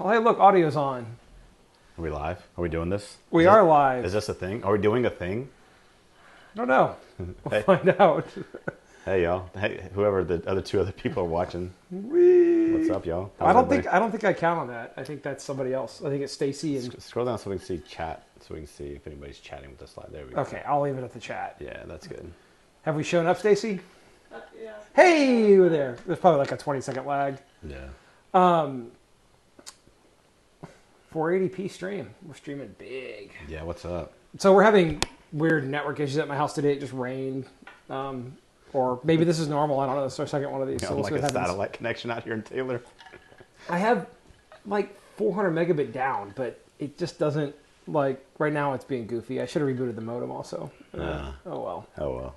Oh, hey, look, audio's on. Are we live? Are we doing this? We are live. Is this a thing? Are we doing a thing? I don't know. We'll Hey. find out. Hey, y'all. Hey, whoever the two other people are watching. What's up, y'all? I don't think I count on that. I think that's somebody else. I think it's Stacy and. Scroll down so we can see chat, so we can see if anybody's chatting with us live. There we go. Okay, I'll leave it at the chat. Yeah, that's good. Have we shown up, Stacy? Yeah. Hey, you were there. There's probably like a 20-second lag. Yeah. 480p stream. We're streaming big. Yeah, what's up? So we're having weird network issues at my house today. It just rained. Or maybe this is normal. I don't know. This is our second one of these. You So know, we'll like see a what happens. satellite connection out here in Taylor. I have like 400 megabit down, but it just doesn't, like, right now it's being goofy. I should have rebooted the modem also. Oh well. Oh,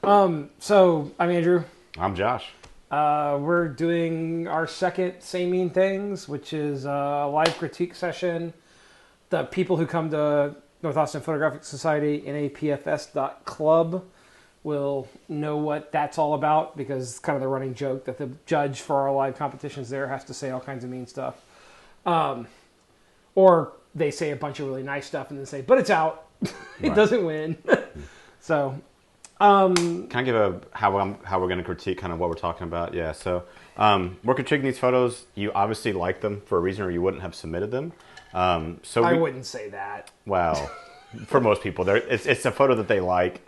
well. So I'm Andrew. I'm Josh. We're doing our second Same Mean Things, which is a live critique session. The people who come to North Austin Photographic Society, napfs.club, will know what that's all about, because it's kind of the running joke that the judge for our live competitions there has to say all kinds of mean stuff. Or they say a bunch of really nice stuff and then say, but it's out. It doesn't win. So... Can I give how we're going to critique kind of what we're talking about? Yeah, so we're critiquing these photos. You obviously like them for a reason, or you wouldn't have submitted them. I wouldn't say that. Well, for most people, it's a photo that they like,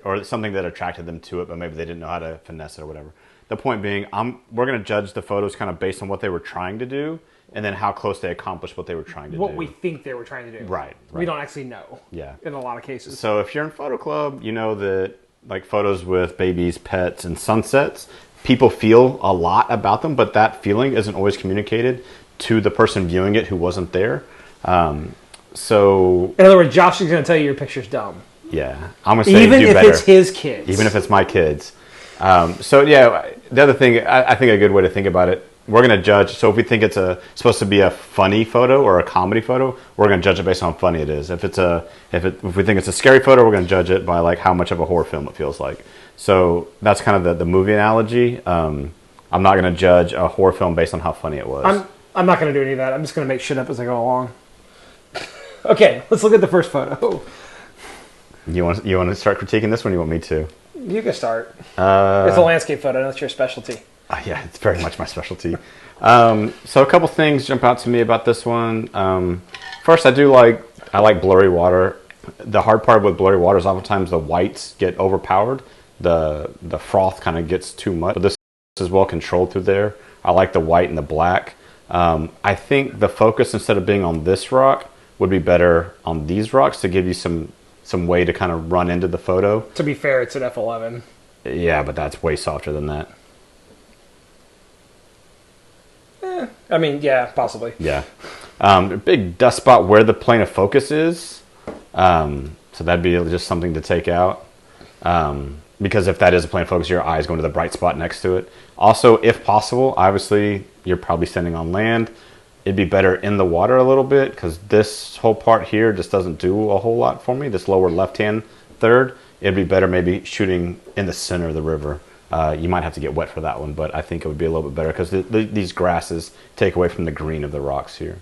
or something that attracted them to it, but maybe they didn't know how to finesse it or whatever. The point being, we're going to judge the photos kind of based on what they were trying to do, and then how close they accomplished what they were trying to do. What we think they were trying to do. Right. We don't actually know. Yeah. In a lot of cases. So if you're in photo club, you know that like photos with babies, pets, and sunsets, people feel a lot about them, but that feeling isn't always communicated to the person viewing it who wasn't there. So in other words, Josh is going to tell you your picture's dumb. Yeah, I'm going to say even do if better. It's his kids. Even if it's my kids. So yeah, the other thing, I think a good way to think about it, we're going to judge. So if we think it's supposed to be a funny photo or a comedy photo, we're going to judge it based on how funny it is. If we think it's a scary photo, we're going to judge it by like how much of a horror film it feels like. So that's kind of the movie analogy. I'm not going to judge a horror film based on how funny it was. I'm not going to do any of that. I'm just going to make shit up as I go along. Okay, let's look at the first photo. You want to start critiquing this one? Or you want me to? You can start. It's a landscape photo. That's your specialty. Yeah, it's very much my specialty. So a couple things jump out to me about this one. First, I like blurry water. The hard part with blurry water is oftentimes the whites get overpowered. The froth kind of gets too much. But this is well controlled through there. I like the white and the black. I think the focus, instead of being on this rock, would be better on these rocks to give you some way to kind of run into the photo. To be fair, it's an F11. Yeah, but that's way softer than that. I mean, yeah, possibly. Yeah. Big dust spot where the plane of focus is. So that'd be just something to take out. Because if that is a plane of focus, your eye is going to the bright spot next to it. Also, if possible, obviously, you're probably standing on land. It'd be better in the water a little bit, because this whole part here just doesn't do a whole lot for me. This lower left-hand third, it'd be better maybe shooting in the center of the river. You might have to get wet for that one, but I think it would be a little bit better because these grasses take away from the green of the rocks here.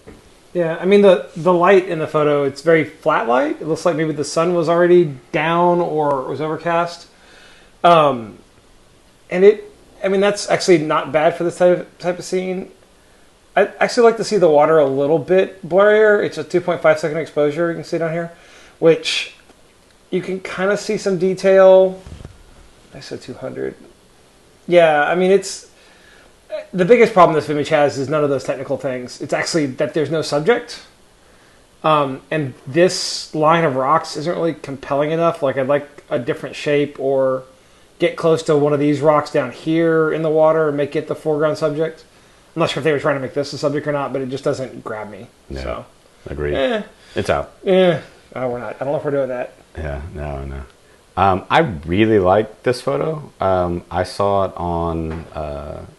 Yeah, I mean, the light in the photo, it's very flat light. It looks like maybe the sun was already down or it was overcast. And that's actually not bad for this type of scene. I'd actually like to see the water a little bit blurrier. It's a 2.5 second exposure, you can see down here, which you can kind of see some detail. I said 200. Yeah, I mean, it's... The biggest problem this image has is none of those technical things. It's actually that there's no subject. And this line of rocks isn't really compelling enough. Like, I'd like a different shape, or get close to one of these rocks down here in the water and make it the foreground subject. I'm not sure if they were trying to make this a subject or not, but it just doesn't grab me. Yeah, so, agreed. It's out. Yeah. Oh, we're not. I don't know if we're doing that. Yeah, no. I really like this photo. I saw it on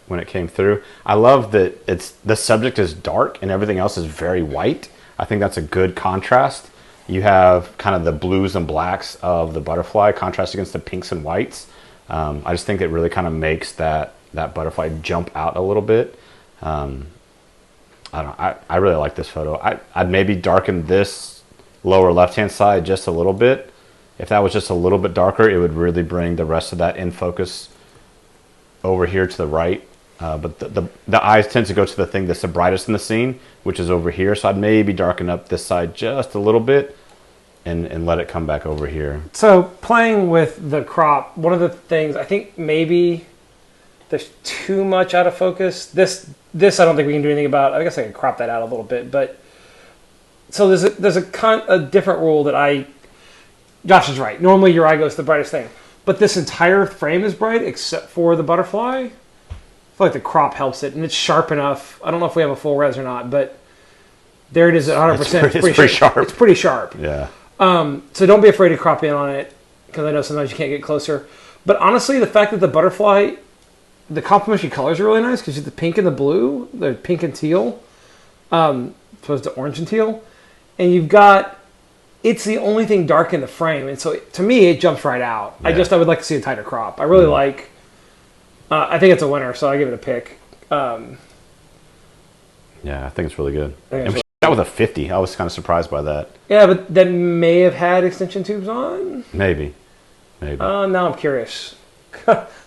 when it came through. I love that the subject is dark and everything else is very white. I think that's a good contrast. You have kind of the blues and blacks of the butterfly contrast against the pinks and whites. I just think it really kind of makes that butterfly jump out a little bit. I don't. I really like this photo. I'd maybe darken this lower left-hand side just a little bit. If that was just a little bit darker, it would really bring the rest of that in focus over here to the right. But the eyes tend to go to the thing that's the brightest in the scene, which is over here. So I'd maybe darken up this side just a little bit and let it come back over here. So playing with the crop, one of the things I think maybe there's too much out of focus. This I don't think we can do anything about. I guess I can crop that out a little bit, but so there's a different rule that Josh is right. Normally your eye goes to the brightest thing, but this entire frame is bright except for the butterfly. I feel like the crop helps it, and it's sharp enough. I don't know if we have a full res or not, but there it is at 100%. It's pretty sharp. It's pretty sharp. Yeah. So don't be afraid to crop in on it, because I know sometimes you can't get closer. But honestly, the fact that the butterfly, the complementary colors are really nice, because you have the pink and the blue, the pink and teal, opposed to orange and teal. And you've got, it's the only thing dark in the frame. And so to me, it jumps right out. Yeah. I would like to see a tighter crop. I really like, I think it's a winner, so I give it a pick. Yeah, I think it's really good. And we shot with a 50. I was kind of surprised by that. Yeah, but that may have had extension tubes on? Maybe. Now I'm curious.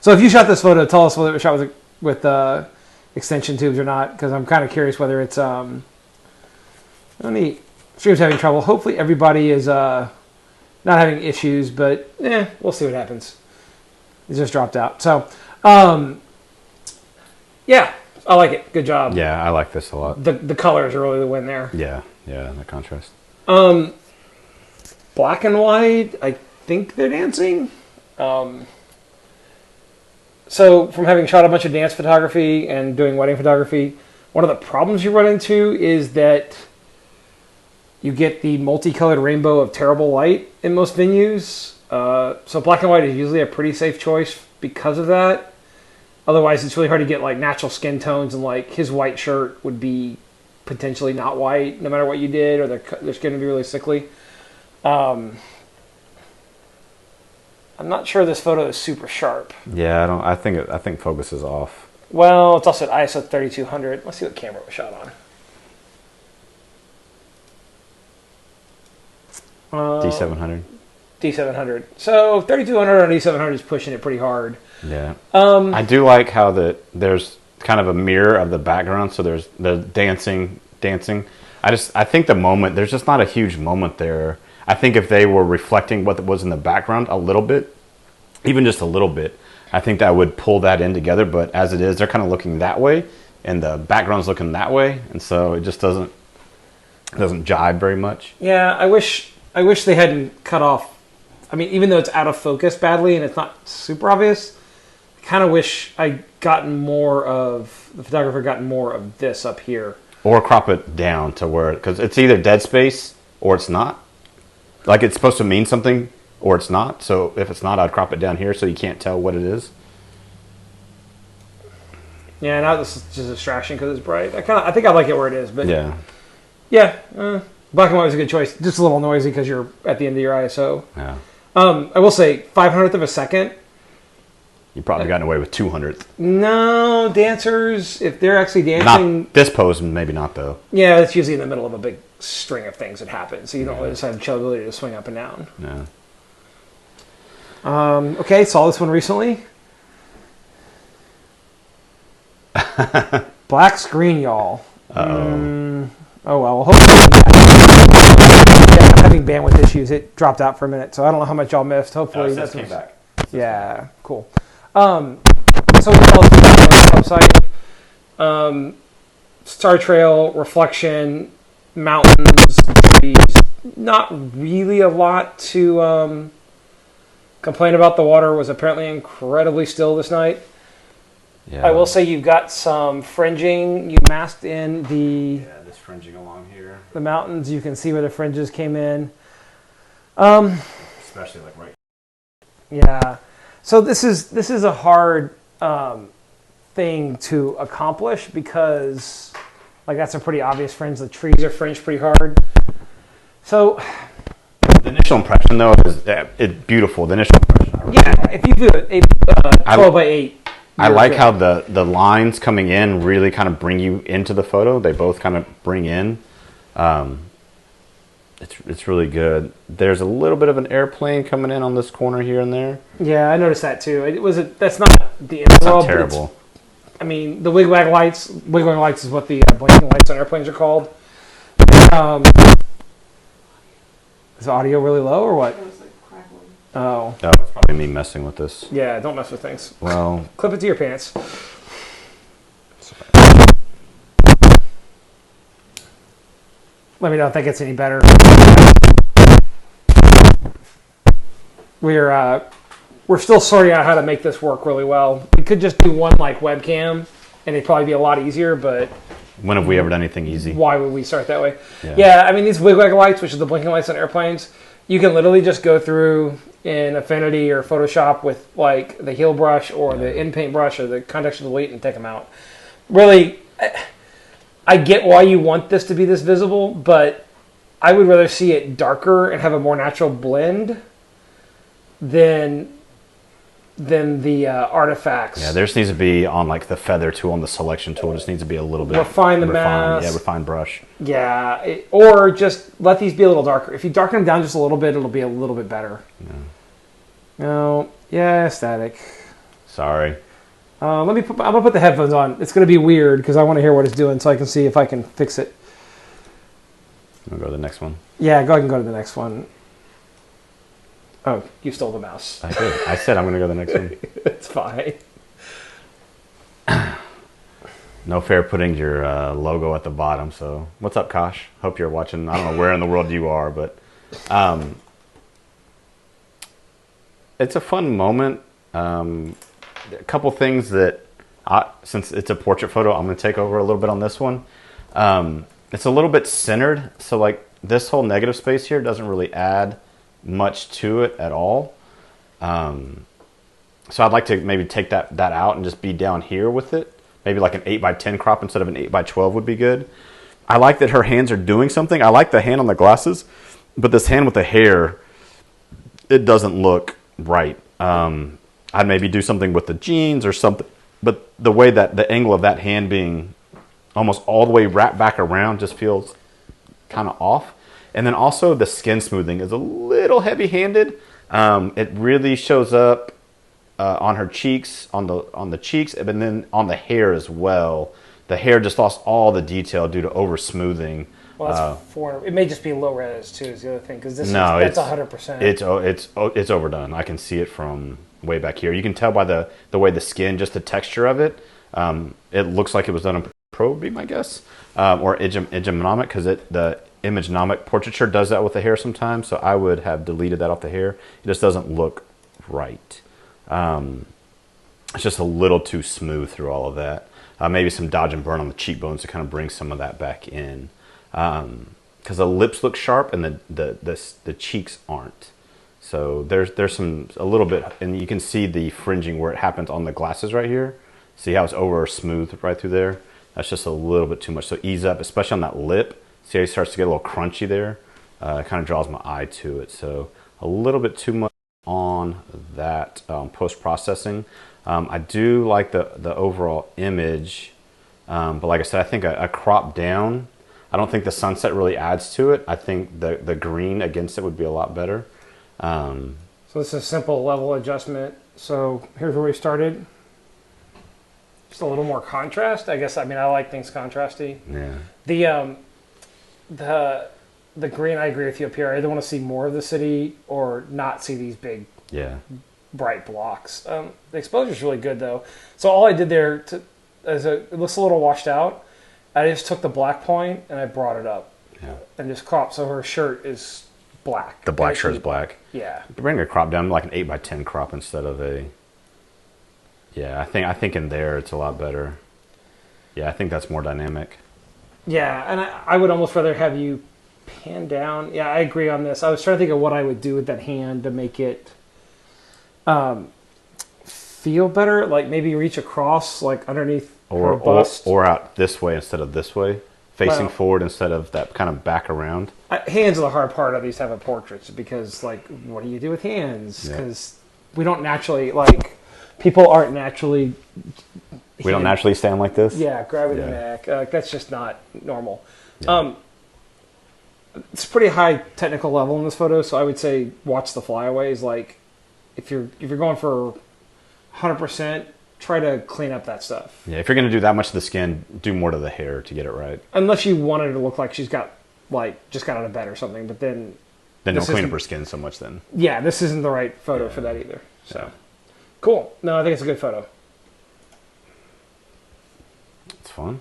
So if you shot this photo, tell us whether it was shot with extension tubes or not, because I'm kind of curious whether it's neat. Stream's having trouble. Hopefully everybody is not having issues, but we'll see what happens. It just dropped out. So yeah, I like it. Good job. Yeah, I like this a lot. The colors are really the win there. Yeah, the contrast. Black and white, I think they're dancing. So from having shot a bunch of dance photography and doing wedding photography, one of the problems you run into is that you get the multicolored rainbow of terrible light in most venues. So black and white is usually a pretty safe choice because of that. Otherwise, it's really hard to get like natural skin tones, and like his white shirt would be potentially not white no matter what you did, or their skin would be really sickly. I'm not sure this photo is super sharp. Yeah, I think focus is off. Well, it's also at ISO 3200. Let's see what camera it was shot on. D700. D700. So 3200 on D700 is pushing it pretty hard. Yeah. I do like how there's kind of a mirror of the background, so there's the dancing. I think the moment, there's just not a huge moment there. I think if they were reflecting what was in the background a little bit, even just a little bit, I think that would pull that in together. But as it is, they're kind of looking that way, and the background's looking that way, and so it just doesn't jibe very much. Yeah, I wish they hadn't cut off. I mean, even though it's out of focus badly and it's not super obvious, I kind of wish the photographer gotten more of this up here. Or crop it down to where, because it's either dead space or it's not. Like, it's supposed to mean something or it's not. So if it's not, I'd crop it down here so you can't tell what it is. Yeah, now this is just a distraction because it's bright. I think I like it where it is, but yeah, black and white was a good choice. Just a little noisy because you're at the end of your ISO. Yeah. I will say 500th of a second. You probably gotten away with 200th. No, dancers, if they're actually dancing... Not this pose, maybe not, though. Yeah, it's usually in the middle of a big string of things that happen, so you don't always have the ability to swing up and down. Yeah. Okay, saw this one recently. Black screen, y'all. Uh-oh. Oh, well, hopefully... having bandwidth issues, it dropped out for a minute, so I don't know how much y'all missed. Hopefully... It came back. Yeah, cool. So we call it the website. Star Trail, reflection, mountains, trees. Not really a lot to complain about. The water was apparently incredibly still this night. Yeah. I will say you've got some fringing. You masked in this fringing along here. The mountains. You can see where the fringes came in. Especially like right. Yeah. So this is a hard thing to accomplish because like that's a pretty obvious fringe. The trees are fringed pretty hard. So the initial impression though is it's beautiful. The initial impression. Yeah, if you do a 12 by 8 I like how the lines coming in really kind of bring you into the photo. They both kind of bring in. It's really good. There's a little bit of an airplane coming in on this corner here and there. Yeah, I noticed that too. That's not the end of the world. Not terrible. I mean, the wiggling lights is what the blinking lights on airplanes are called. Is the audio really low or what? It was like crackling. Oh. Oh, it's probably me messing with this. Yeah, don't mess with things. Well, Clip it to your pants. Let me know if that gets any better. We're still sorting out how to make this work really well. We could just do one like webcam, and it'd probably be a lot easier. But when have we ever done anything easy? why would we start that way? Yeah, I mean these wigwag lights, which is the blinking lights on airplanes, you can literally just go through in Affinity or Photoshop with like the heel brush or the in paint brush or the context delete and take them out. Really, I get why you want this to be this visible, but I would rather see it darker and have a more natural blend than the artifacts. Yeah, theirs needs to be on like the feather tool and the selection tool. It just needs to be a little bit refine the mask. Yeah, refined brush. Yeah, or just let these be a little darker. If you darken them down just a little bit, it'll be a little bit better. Yeah. No, yeah, static. Sorry. I'm gonna put the headphones on. It's gonna be weird because I want to hear what it's doing so I can see if I can fix it. I'll go to the next one. Yeah, go ahead and go to the next one. Oh, you stole the mouse. I did. I said I'm going to go to the next one. It's fine. No fair putting your logo at the bottom. So, what's up, Kosh? Hope you're watching. I don't know where in the world you are, but it's a fun moment. A couple things that, since it's a portrait photo, I'm going to take over a little bit on this one. It's a little bit centered, so like this whole negative space here doesn't really add much to it at all. So I'd like to maybe take that out and just be down here with it. Maybe like an 8x10 crop instead of an 8x12 would be good. I like that her hands are doing something. I like the hand on the glasses, but this hand with the hair, it doesn't look right. I'd maybe do something with the jeans or something, but the way that the angle of that hand being almost all the way wrapped back around just feels kind of off. And then also the skin smoothing is a little heavy-handed. It really shows up on her cheeks, on the cheeks, and then on the hair as well. The hair just lost all the detail due to over smoothing. Well, that's it may just be low res too. Is the other thing because that's 100%. It's overdone. I can see it from way back here. You can tell by the way the skin, just the texture of it. It looks like it was done in Pro, would be my guess, or Igemonomic, because the Imagenomic portraiture does that with the hair sometimes. So I would have deleted that off the hair. It just doesn't look right. It's just a little too smooth through all of that. Maybe some dodge and burn on the cheekbones to kind of bring some of that back in. Because the lips look sharp and the cheeks aren't. So there's a little bit, and you can see the fringing where it happens on the glasses right here. See how it's over smooth right through there? That's just a little bit too much. So ease up, especially on that lip. See how it starts to get a little crunchy there? It kind of draws my eye to it. So a little bit too much on that post-processing. I do like the overall image, but like I said, I think a crop down, I don't think the sunset really adds to it. I think the green against it would be a lot better. So this is a simple level adjustment. So here's where we started. Just a little more contrast, I guess. I mean, I like things contrasty. Yeah. The green, I agree with you up here. I either want to see more of the city or not see these big, bright blocks. The exposure is really good though. So all I did there, it looks a little washed out. I just took the black point and I brought it up, and just cropped. So her shirt is black. The black shirt is black. Yeah. Bring a crop down like an 8x10 crop instead of a. Yeah, I think in there it's a lot better. Yeah, I think that's more dynamic. Yeah, and I would almost rather have you pan down. Yeah, I agree on this. I was trying to think of what I would do with that hand to make it feel better. Like maybe reach across, like underneath her bust. Or out this way instead of this way. Facing forward instead of that kind of back around. Hands are the hard part of these type of portraits because, like, what do you do with hands? Because we don't naturally, like... people aren't naturally. We don't naturally stand like this. Yeah, grabbing the Yeah. neck. That's just not normal. Yeah. It's pretty high technical level in this photo, so I would say watch the flyaways. Like, if you're going for 100%, try to clean up that stuff. Yeah, if you're going to do that much of the skin, do more to the hair to get it right. Unless you want her to look like she's got just got out of bed or something, but then Don't clean up her skin so much then. yeah, this isn't the right photo for that either. So cool. No, I think it's a good photo. It's fun.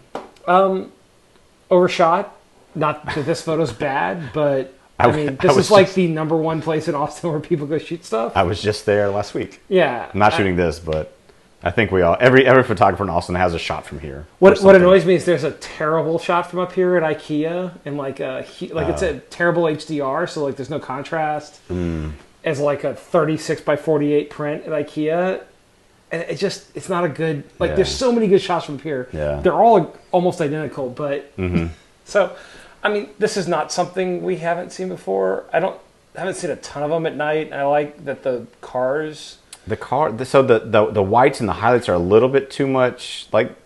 Overshot. Not that this photo's bad, but I mean, this is like the #1 place in Austin where people go shoot stuff. I was just there last week. Yeah, I'm not shooting this, but I think we all every photographer in Austin has a shot from here. What annoys me is there's a terrible shot from up here at IKEA, and it's a terrible HDR, so like there's no contrast. As like a 36 by 48 print at IKEA, and it's not a good like. Yeah. There's so many good shots from up here. Yeah. They're all almost identical, but so. I mean, this is not something we haven't seen before. I haven't seen a ton of them at night. I like that the cars. So the whites and the highlights are a little bit too much, like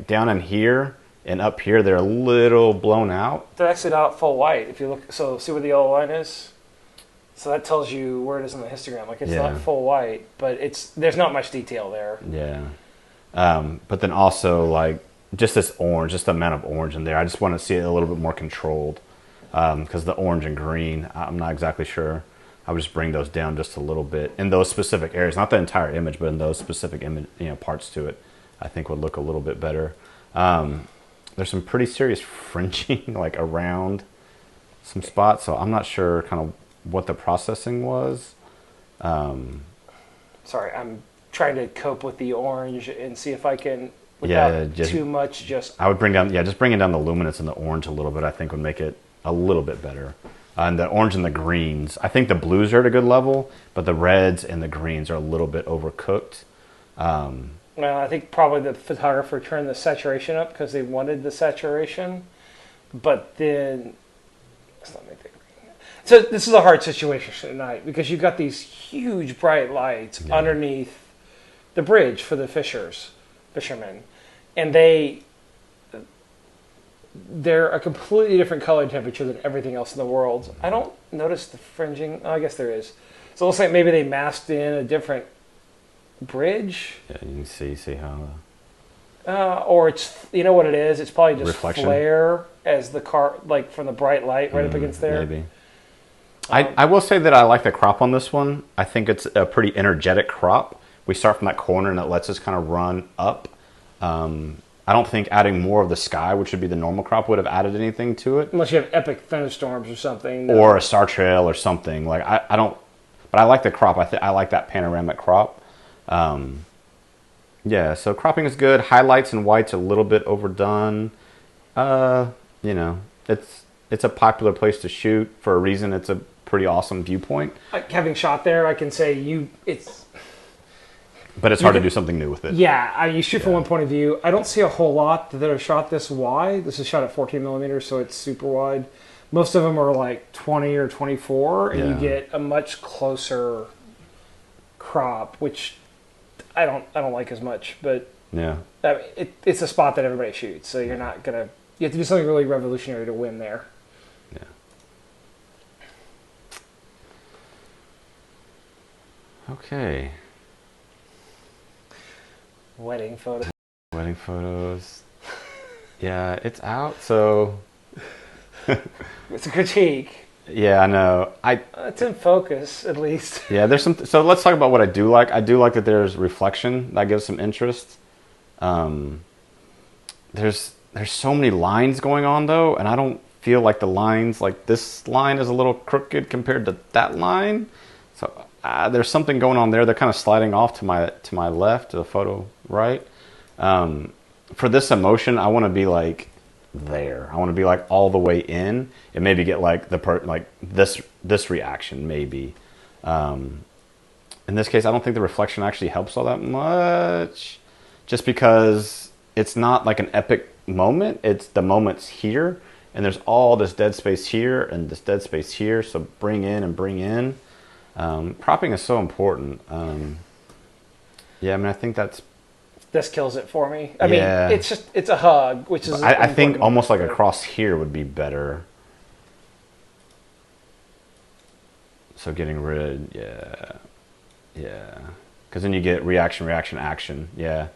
down in here and up here. They're a little blown out. They're actually not full white. If you look, so see where the yellow line is. So that tells you where it is in the histogram. Like it's not full white, but there's not much detail there. Yeah. But then also like. Just this orange, just the amount of orange in there. I just want to see it a little bit more controlled because the orange and green, I'm not exactly sure. I would just bring those down just a little bit in those specific areas, not the entire image, but in those specific parts to it, I think would look a little bit better. There's some pretty serious fringing like around some spots, so I'm not sure kind of what the processing was. Sorry, I'm trying to cope with the orange and see if I can. Without too much, I would just bringing down the luminance and the orange a little bit. I think would make it a little bit better. And the orange and the greens, I think the blues are at a good level, but the reds and the greens are a little bit overcooked. Well, I think probably the photographer turned the saturation up because they wanted the saturation, but then let's not make that green. So this is a hard situation tonight because you've got these huge bright lights underneath the bridge for the fishermen, and they're a completely different color temperature than everything else in the world. I don't notice the fringing. Oh, I guess there is. So it looks like maybe they masked in a different bridge. Yeah, you can see how. Or it's what it is. It's probably just reflection. Flare as the car, like from the bright light right up against there. Maybe. I will say that I like the crop on this one. I think it's a pretty energetic crop. We start from that corner and it lets us kind of run up. I don't think adding more of the sky, which would be the normal crop, would have added anything to it. Unless you have epic thunderstorms or something. Or a star trail or something. Like I don't, but I like the crop. I like that panoramic crop. Yeah, so cropping is good. Highlights and whites a little bit overdone. It's a popular place to shoot for a reason. It's a pretty awesome viewpoint. Having shot there, I can say But it's hard to do something new with it. Yeah, you shoot from one point of view. I don't see a whole lot that are shot this wide. This is shot at 14 millimeters, so it's super wide. Most of them are like 20 or 24, and you get a much closer crop, which I don't like as much. But it's a spot that everybody shoots, so you're not gonna. You have to do something really revolutionary to win there. Yeah. Okay. Wedding photos. Yeah, it's out, so... It's a critique. Yeah, I know. It's in focus, at least. Yeah, there's some... So let's talk about what I do like. I do like that there's reflection. That gives some interest. There's so many lines going on, though, and I don't feel like the lines... Like, this line is a little crooked compared to that line. So... there's something going on there. They're kind of sliding off to my left, to the photo right. For this emotion, I want to be like there. I want to be like all the way in, and maybe get like this reaction maybe. In this case, I don't think the reflection actually helps all that much, just because it's not like an epic moment. It's the moment's here, and there's all this dead space here and this dead space here. So bring in and bring in. Cropping is so important. Yeah, I mean, I think that's... This kills it for me. I Yeah. mean, it's a hug, which is... I think almost like across here would be better. So getting rid... Yeah. Because then you get reaction, reaction, action. Yeah.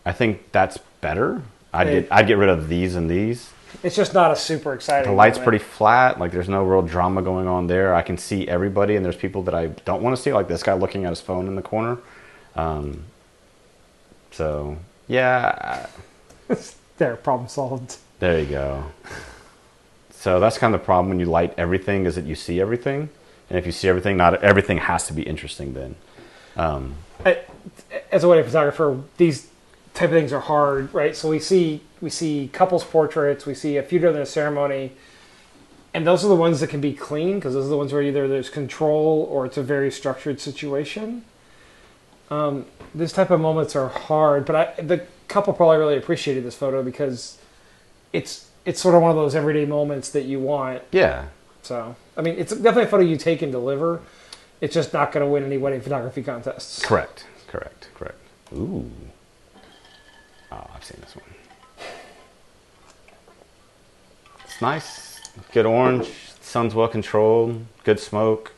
I think that's better. I'd get rid of these and these. It's just not a super exciting The light's moment. pretty flat. Like, there's no real drama going on there. I can see everybody, and there's people that I don't want to see, like this guy looking at his phone in the corner. So, yeah. There, problem solved. There you go. So that's kind of the problem when you light everything, is that you see everything. And if you see everything, not everything has to be interesting then. As a wedding photographer, these type of things are hard, right? So we see couples portraits, we see a few during the ceremony, and those are the ones that can be clean, because those are the ones where either there's control or it's a very structured situation. These type of moments are hard, but the couple probably really appreciated this photo because it's sort of one of those everyday moments that you want. Yeah. So, I mean, it's definitely a photo you take and deliver. It's just not going to win any wedding photography contests. Correct. Ooh. Oh, I've seen this one. It's nice. Good orange. Sun's well controlled. Good smoke.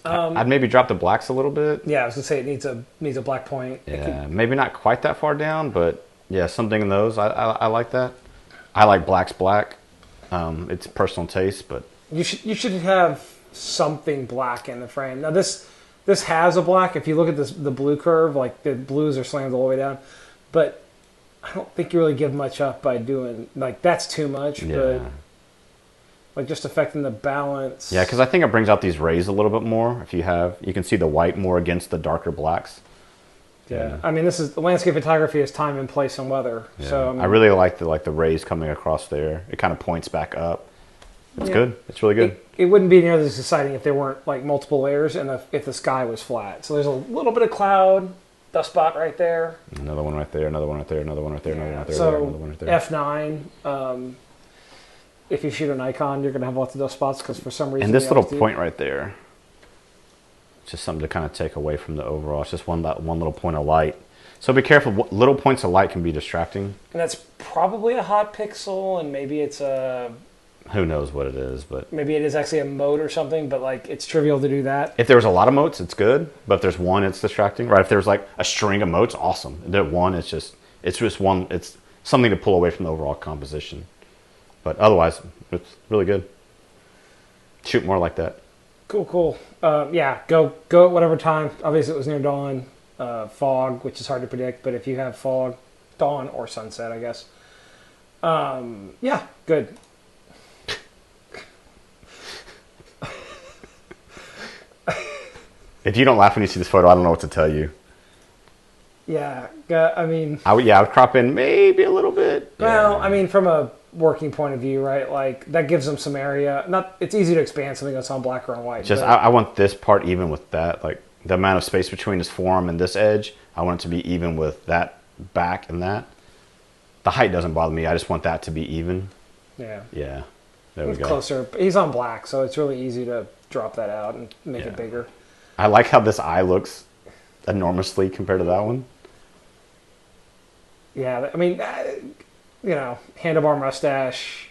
I'd maybe drop the blacks a little bit. Yeah, I was going to say it needs a black point. Yeah, maybe not quite that far down, but yeah, something in those. I like that. I like black's black. It's personal taste, but you should have something black in the frame. Now this has a black. If you look at the blue curve, like the blues are slammed all the way down, but I don't think you really give much up by doing like that's too much. yeah. But like just affecting the balance. Yeah, because I think it brings out these rays a little bit more. If you can see the white more against the darker blacks. Yeah, I mean, this is landscape photography is time and place and weather. Yeah. So I mean, I really like the rays coming across there. It kind of points back up. It's good. It's really good. It wouldn't be nearly as exciting if there weren't like multiple layers and if the sky was flat. So there's a little bit of cloud, dust spot right there. Another one right there. Another one right there. Another one right there. Another one right there. So another one right there. F9. If you shoot a Nikon, you're going to have lots of dust spots because for some reason. And this little point right there, just something to kind of take away from the overall. It's just one little point of light. So be careful. Little points of light can be distracting. And that's probably a hot pixel, and maybe it's a. Who knows what it is, but maybe it is actually a mote or something. But like, it's trivial to do that. if there was a lot of motes, it's good. But if there's one, it's distracting. Right? If there's like a string of motes, awesome. If there's one, it's just one. It's something to pull away from the overall composition. But otherwise, it's really good. Shoot more like that. Cool. Yeah, go at whatever time. Obviously, it was near dawn. Fog, which is hard to predict, but if you have fog, dawn or sunset, I guess. Yeah, good. If you don't laugh when you see this photo, I don't know what to tell you. Yeah, I mean... I would crop in maybe a little bit. Well, I mean, from a working point of view, right? Like, that gives them some area. It's easy to expand something that's on black or on white. Just, I want this part even with that. Like, the amount of space between this forearm and this edge, I want it to be even with that back and that. The height doesn't bother me. I just want that to be even. Yeah. Yeah. There we It's go. closer. He's on black, so it's really easy to drop that out and make it bigger. I like how this eye looks enormously compared to that one. Yeah, I mean, handlebar mustache.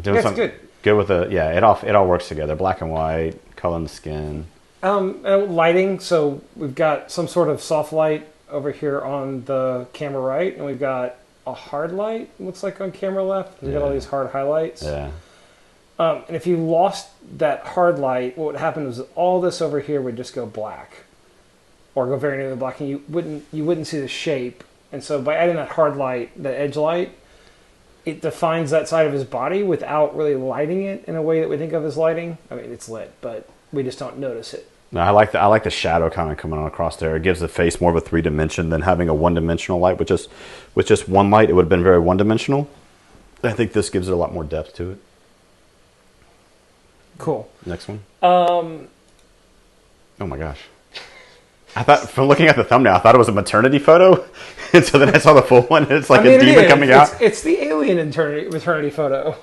Doing That's good. Good with it all works together. Black and white, color in the skin. Lighting. So we've got some sort of soft light over here on the camera right, and we've got a hard light. Looks like on camera left. We've got all these hard highlights. Yeah. And if you lost that hard light, what would happen is all this over here would just go black, or go very near the black, and you wouldn't see the shape. And so by adding that hard light, the edge light, it defines that side of his body without really lighting it in a way that we think of as lighting. I mean, it's lit, but we just don't notice it. No, I like the shadow kind of coming on across there. It gives the face more of a 3-dimension than having a 1-dimensional light. With just one light, it would have been very 1-dimensional. I think this gives it a lot more depth to it. Cool. Next one. Oh my gosh. I thought, from looking at the thumbnail, I thought it was a maternity photo. And so then I saw the full one, and it's like a demon coming out. It's the alien maternity photo.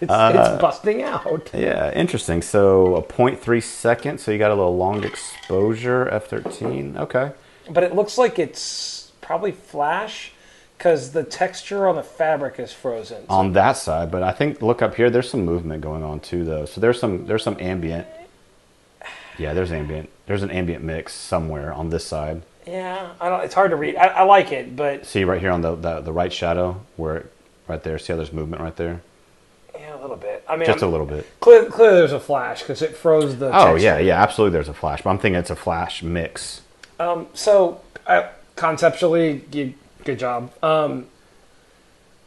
It's busting out. Yeah, interesting. So a 0.3 second, so you got a little long exposure, f13. Okay. But it looks like it's probably flash because the texture on the fabric is frozen. So On that side, but I think look up here. There's some movement going on too, though. So there's some ambient. Yeah, there's ambient. There's an ambient mix somewhere on this side. yeah, I don't. It's hard to read. I like it, but See right here on the right shadow, right there. See how there's movement right there? yeah, a little bit. I mean, Just a little bit. clearly there's a flash because it froze the. Oh texture. yeah, absolutely. There's a flash, but I'm thinking it's a flash mix. So conceptually, good job. I would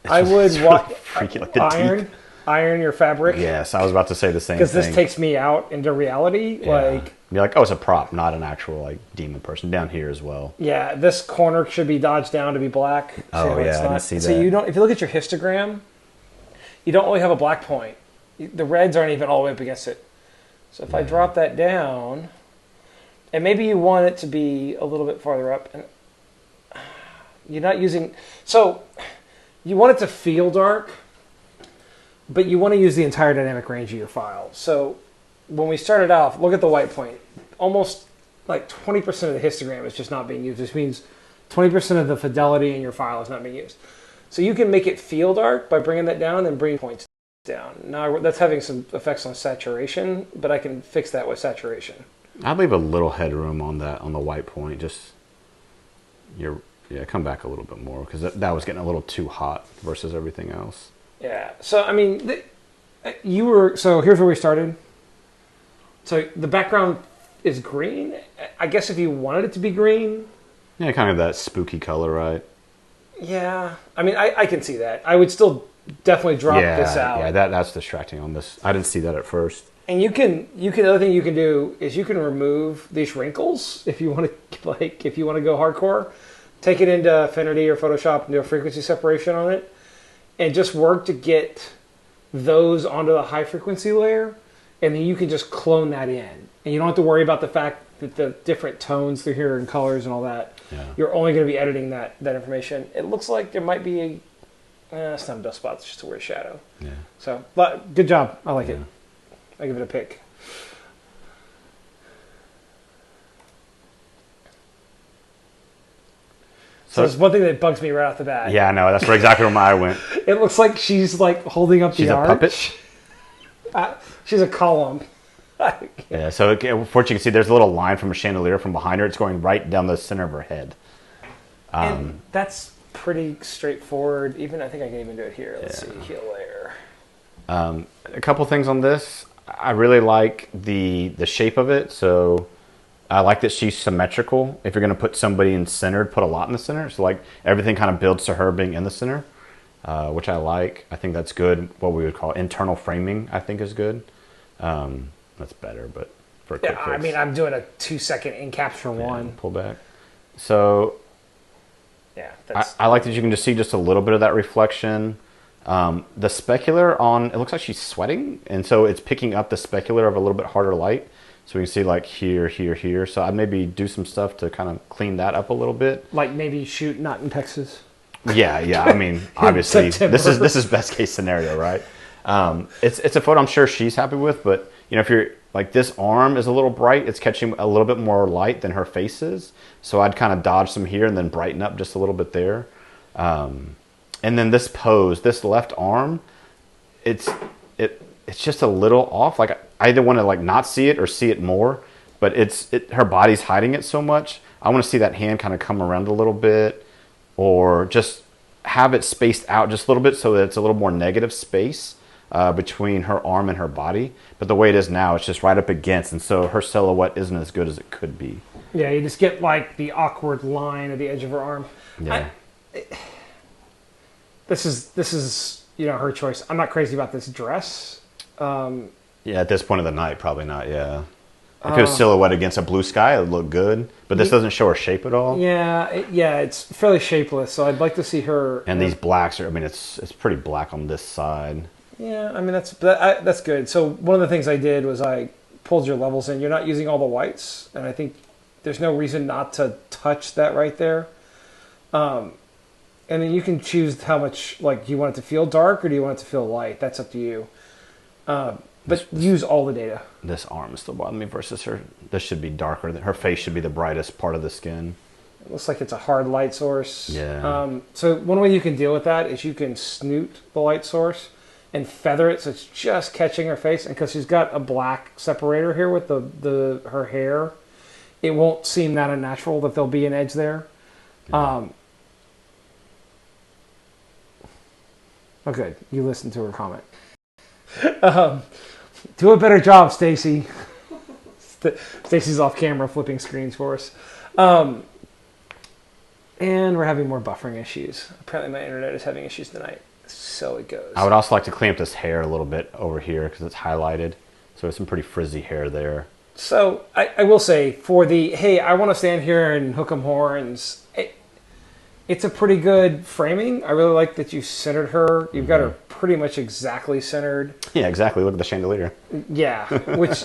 It's really freaky, like the teeth. iron your fabric. Yes, I was about to say the same thing. Because this takes me out into reality. Yeah. Like, you're like, oh, it's a prop, not an actual like demon person. Down here as well. yeah, this corner should be dodged down to be black. Oh, so yeah, it's I not. didn't see So that. you don't. If you look at your histogram, you don't really have a black point. The reds aren't even all the way up against it. So if I drop that down, and maybe you want it to be a little bit farther up, and you're not using. So you want it to feel dark, but you want to use the entire dynamic range of your file. So when we started off, look at the white point. Almost like 20% of the histogram is just not being used. This means 20% of the fidelity in your file is not being used. So you can make it feel dark by bringing that down and bring points down. Now that's having some effects on saturation, but I can fix that with saturation. I'd leave a little headroom on the white point. Just come back a little bit more because that was getting a little too hot versus everything else. Yeah. So I mean, So here's where we started. So the background is green. I guess if you wanted it to be green. Yeah, kind of that spooky color, right? Yeah. I mean, I can see that. I would still definitely drop this out. Yeah, that's distracting on this. I didn't see that at first. And the other thing you can do is you can remove these wrinkles if you want to, if you want to go hardcore. Take it into Affinity or Photoshop and do a frequency separation on it, and just work to get those onto the high frequency layer, and then you can just clone that in, and you don't have to worry about the fact that the different tones through here and colors and all that. Yeah. You're only going to be editing that information. It looks like there might be it's not a dust spot, it's just a weird shadow. Yeah. So, but good job. I like it. Yeah. I give it a pick. So there's one thing that bugs me right off the bat. Yeah, I know. That's exactly where my eye went. It looks like she's like holding up She's the a arch. puppet. She's a column. Yeah, so for what you can see, there's a little line from a chandelier from behind her. It's going right down the center of her head. And that's pretty straightforward. Even I think I can even do it here. Let's see, heal layer. A couple things on this. I really like the shape of it. So I like that she's symmetrical. If you're going to put somebody in centered, put a lot in the center. So like everything kind of builds to her being in the center, which I like. I think that's good. What we would call internal framing, I think is good. That's better, but for a quick fix. I mean, I'm doing a 2-second in capture one. Pull back. So Yeah, I like that you can just see just a little bit of that reflection. The specular on, it looks like she's sweating, and so it's picking up the specular of a little bit harder light. So we can see like here, here, here. So I'd maybe do some stuff to kind of clean that up a little bit. Like maybe shoot not in Texas. Yeah. I mean, obviously, September. this is best case scenario, right? It's a photo I'm sure she's happy with, but you know, if you're like this arm is a little bright, it's catching a little bit more light than her face is. So I'd kind of dodge some here and then brighten up just a little bit there. And then this pose, this left arm, it's just a little off. Like I either want to like not see it or see it more, but her body's hiding it so much. I want to see that hand kind of come around a little bit, or just have it spaced out just a little bit so that it's a little more negative space between her arm and her body. But the way it is now, it's just right up against, and so her silhouette isn't as good as it could be. Yeah, you just get like the awkward line at the edge of her arm. Yeah. This is her choice. I'm not crazy about this dress. Yeah, at this point of the night, probably not. Yeah. If it was silhouette against a blue sky, it would look good. But this doesn't show her shape at all. Yeah, it's fairly shapeless. So I'd like to see her. And these blacks are. I mean, it's pretty black on this side. Yeah, I mean that's good. So one of the things I did was I pulled your levels in. You're not using all the whites, and I think there's no reason not to touch that right there. And then you can choose how much, like, do you want it to feel dark or do you want it to feel light? That's up to you. But use all the data. This arm is still bothering me versus her. This should be darker. Her face should be the brightest part of the skin. It looks like it's a hard light source. Yeah. So one way you can deal with that is you can snoot the light source and feather it so it's just catching her face. And because she's got a black separator here with her hair, it won't seem that unnatural that there'll be an edge there. Yeah. Okay, you listened to her comment. Do a better job, Stacy. Stacy's off camera flipping screens for us. And we're having more buffering issues. Apparently my internet is having issues tonight. So it goes. I would also like to clean up this hair a little bit over here because it's highlighted. So there's some pretty frizzy hair there. So I will say, for the, hey, I want to stand here and hook 'em horns, it's a pretty good framing. I really like that you centered her. You've got her pretty much exactly centered. Yeah, exactly. Look at the chandelier. Yeah, which,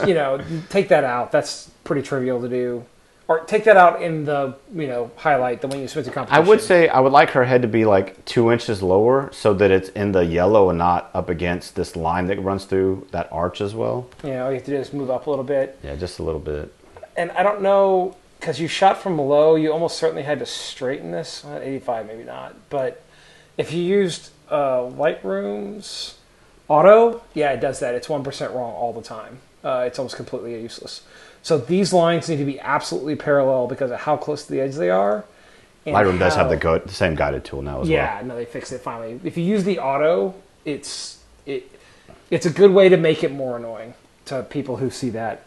take that out. That's pretty trivial to do. Or take that out in the, highlight, the one you spent the competition. I would say I would like her head to be like 2 inches lower so that it's in the yellow and not up against this line that runs through that arch as well. Yeah, all you have to do is move up a little bit. Yeah, just a little bit. And I don't know, because you shot from low, you almost certainly had to straighten this. Well, 85, maybe not. But if you used Lightroom's auto, yeah, it does that. It's 1% wrong all the time. It's almost completely useless. So these lines need to be absolutely parallel because of how close to the edge they are. Lightroom does have the same guided tool now as well. Yeah, no, they fixed it finally. If you use the auto, it's a good way to make it more annoying to people who see that.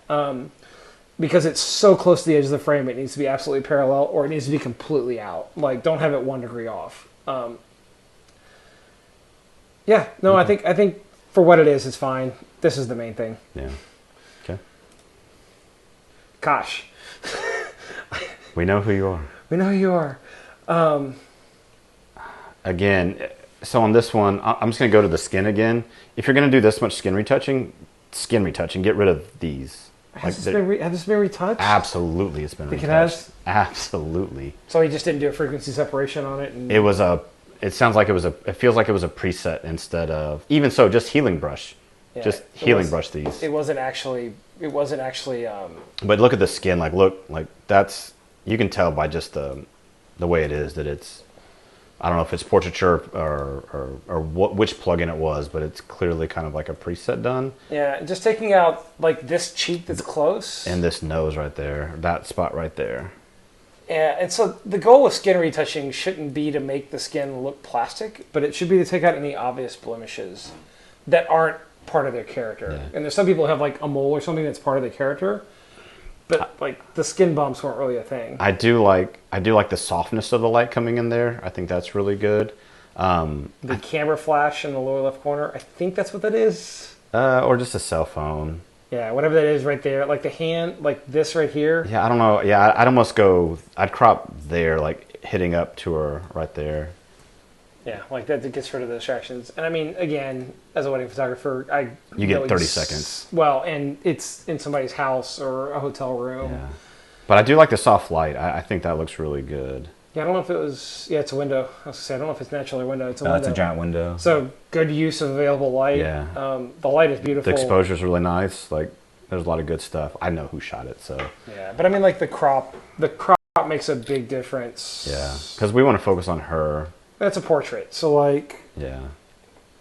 Because it's so close to the edge of the frame, it needs to be absolutely parallel, or it needs to be completely out. Like, don't have it 1 degree off. Yeah, no, I think for what it is, it's fine. This is the main thing. Yeah. Okay. Gosh. We know who you are. We know who you are. Again, so on this one, I'm just going to go to the skin again. If you're going to do this much skin retouching, get rid of these. Has this been retouched? Absolutely, it's been Think retouched. it has? Absolutely. So he just didn't do a frequency separation on it? And... It feels like it was a preset instead of, even so, just healing brush. Yeah, just healing brush these. It wasn't actually. But look at the skin. That's, you can tell by just the way it is that it's. I don't know if it's portraiture or which plugin it was, but it's clearly kind of like a preset done. Yeah, just taking out like this cheek that's close. And this nose right there, that spot right there. Yeah, and so the goal with skin retouching shouldn't be to make the skin look plastic, but it should be to take out any obvious blemishes that aren't part of their character. Yeah. And there's some people who have like a mole or something that's part of their character, but like the skin bumps weren't really a thing. I do like the softness of the light coming in there. I think that's really good. The camera flash in the lower left corner, I think that's what that is. Or just a cell phone. Yeah, whatever that is right there. Like the hand, like this right here. Yeah, I don't know. Yeah, I'd crop there, like hitting up to her right there. Yeah, like that gets rid of the distractions. And I mean, again, as a wedding photographer, you get 30 seconds. Well, and it's in somebody's house or a hotel room. Yeah. But I do like the soft light. I think that looks really good. Yeah, I don't know if it was... Yeah, it's a window. I was going to say, I don't know if it's naturally a window. It's a window. It's a giant window. So, good use of available light. Yeah. The light is beautiful. The exposure's really nice. Like, there's a lot of good stuff. I know who shot it, so... Yeah, but I mean, like, the crop makes a big difference. Yeah, because we want to focus on her. That's a portrait, so, like... Yeah.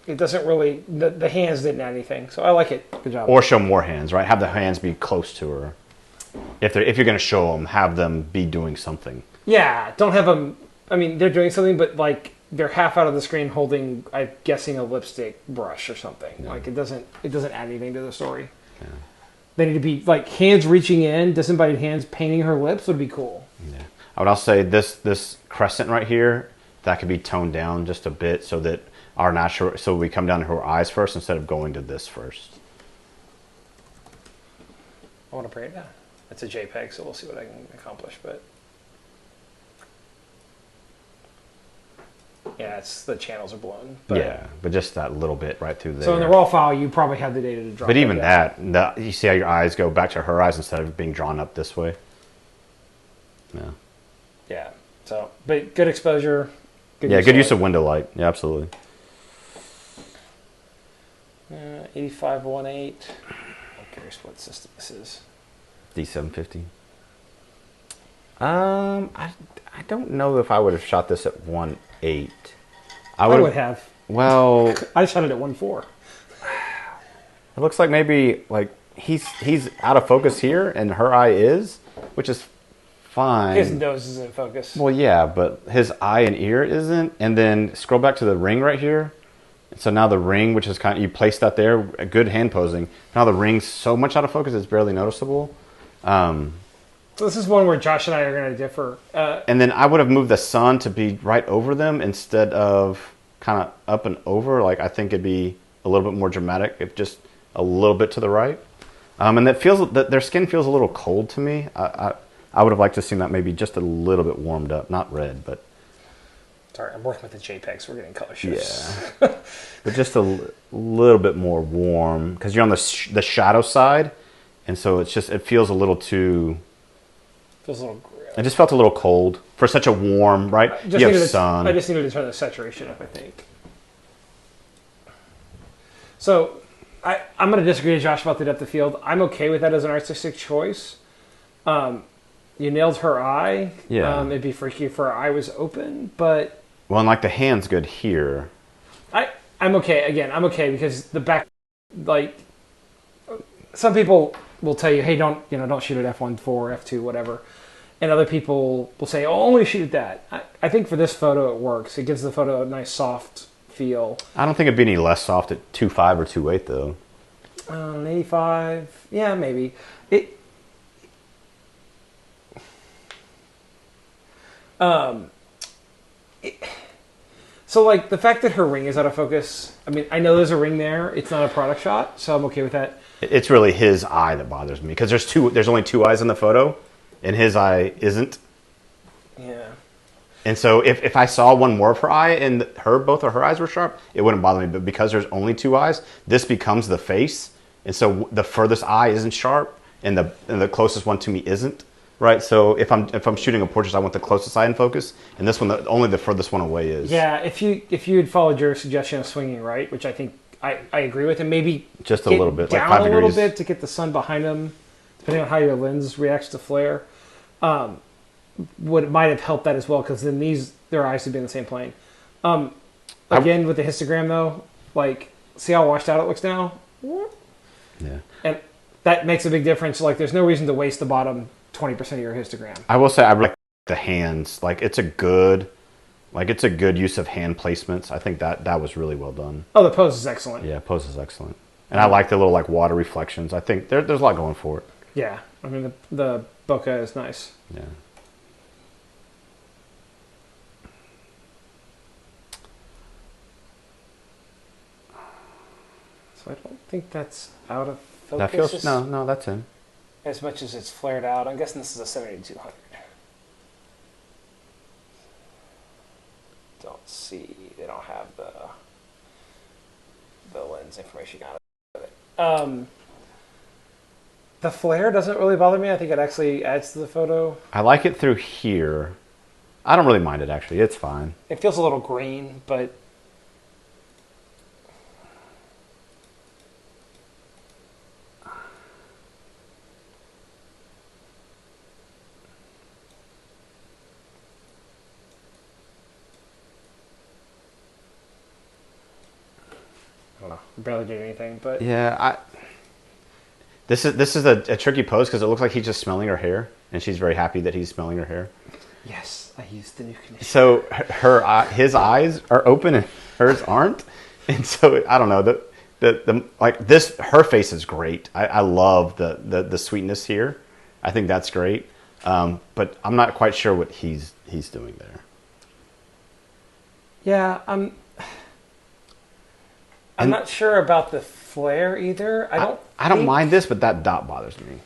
It doesn't really... The hands didn't add anything, so I like it. Good job. Or show more hands, right? Have the hands be close to her. If you're going to show them, have them be doing something. Yeah, don't have them... I mean, they're doing something, but, like, they're half out of the screen holding, I'm guessing, a lipstick brush or something. Yeah. Like, it doesn't add anything to the story. Yeah. They need to be, like, hands reaching in, disembodied hands painting her lips would be cool. Yeah. I would also say this crescent right here, that could be toned down just a bit so that so we come down to her eyes first instead of going to this first. I want to bring it down. It's a JPEG, so we'll see what I can accomplish, but... Yeah, the channels are blown. But yeah, but just that little bit right through there. So in the raw file, you probably have the data to drop. But even that, you see how your eyes go back to her eyes instead of being drawn up this way? Yeah. Yeah. So, but good exposure, good use of window light. Yeah, absolutely. 8518. I'm curious what system this is. D750. I don't know if I would have shot this at 1.8. I would have. Well, I shot it at 1.4. It looks like maybe like he's out of focus here, and her eye is, which is fine. His nose is in focus. Well, yeah, but his eye and ear isn't. And then scroll back to the ring right here. So now the ring, which is kind of, you placed that there, a good hand posing. Now the ring's so much out of focus, it's barely noticeable. So this is one where Josh and I are going to differ. And then I would have moved the sun to be right over them instead of kind of up and over. Like, I think it'd be a little bit more dramatic if just a little bit to the right. And that their skin feels a little cold to me. I would have liked to have seen that maybe just a little bit warmed up, not red, but. Sorry, I'm working with the JPEG, so we're getting color shifts. Yeah, but just a little bit more warm because you're on the shadow side, and so it feels a little too. Feels a little gray. It just felt a little cold for such a warm, right? You have sun. I just needed to turn the saturation up, I think. So, I'm going to disagree with Josh about the depth of field. I'm okay with that as an artistic choice. You nailed her eye. Yeah. It'd be freaky if her eye was open, but. Well, and like the hand's good here. I'm okay. Again, I'm okay because the back, like, some people will tell you, hey, don't shoot at f1.4, f2, whatever, and other people will say, oh, only shoot at that. I think for this photo it works. It gives the photo a nice soft feel. I don't think it'd be any less soft at 2.5 or 2.8 though. 85, yeah, maybe. So, like, the fact that her ring is out of focus, I mean, I know there's a ring there. It's not a product shot, so I'm okay with that. It's really his eye that bothers me because there's only two eyes in the photo, and his eye isn't. Yeah. And so if I saw one more of her eye and both of her eyes were sharp, it wouldn't bother me. But because there's only two eyes, this becomes the face. And so the furthest eye isn't sharp, and the closest one to me isn't. Right, so if I'm shooting a portrait, I want the closest eye in focus, and this one, only the furthest one away is. Yeah, if you had followed your suggestion of swinging right, which I think I agree with, and maybe just a little bit, down like 5 degrees, a little bit to get the sun behind them, depending on how your lens reacts to flare, might have helped that as well, because then their eyes would be in the same plane. Again, with the histogram though, like, see how washed out it looks now? Yeah, and that makes a big difference. Like, there's no reason to waste the bottom 20% of your histogram. I will say I like the hands. Like, it's a good use of hand placements. I think that was really well done. Oh, the pose is excellent. Yeah, pose is excellent. And I like the little, like, water reflections. I think there's a lot going for it. Yeah, I mean, the bokeh is nice. Yeah. So I don't think that's out of focus. That feels, no, that's in. As much as it's flared out. I'm guessing this is a 7200. Don't see. They don't have the lens information out of it. The flare doesn't really bother me. I think it actually adds to the photo. I like it through here. I don't really mind it, actually. It's fine. It feels a little green, but... I don't know. Barely did anything, but... Yeah, This is a tricky pose because it looks like he's just smelling her hair, and she's very happy that he's smelling her hair. Yes, I used the new conditioner. So his eyes are open and hers aren't, and so I don't know her face is great. I love the sweetness here. I think that's great, but I'm not quite sure what he's doing there. Yeah, I'm not sure about the flare either. I don't mind this, but that dot bothers me.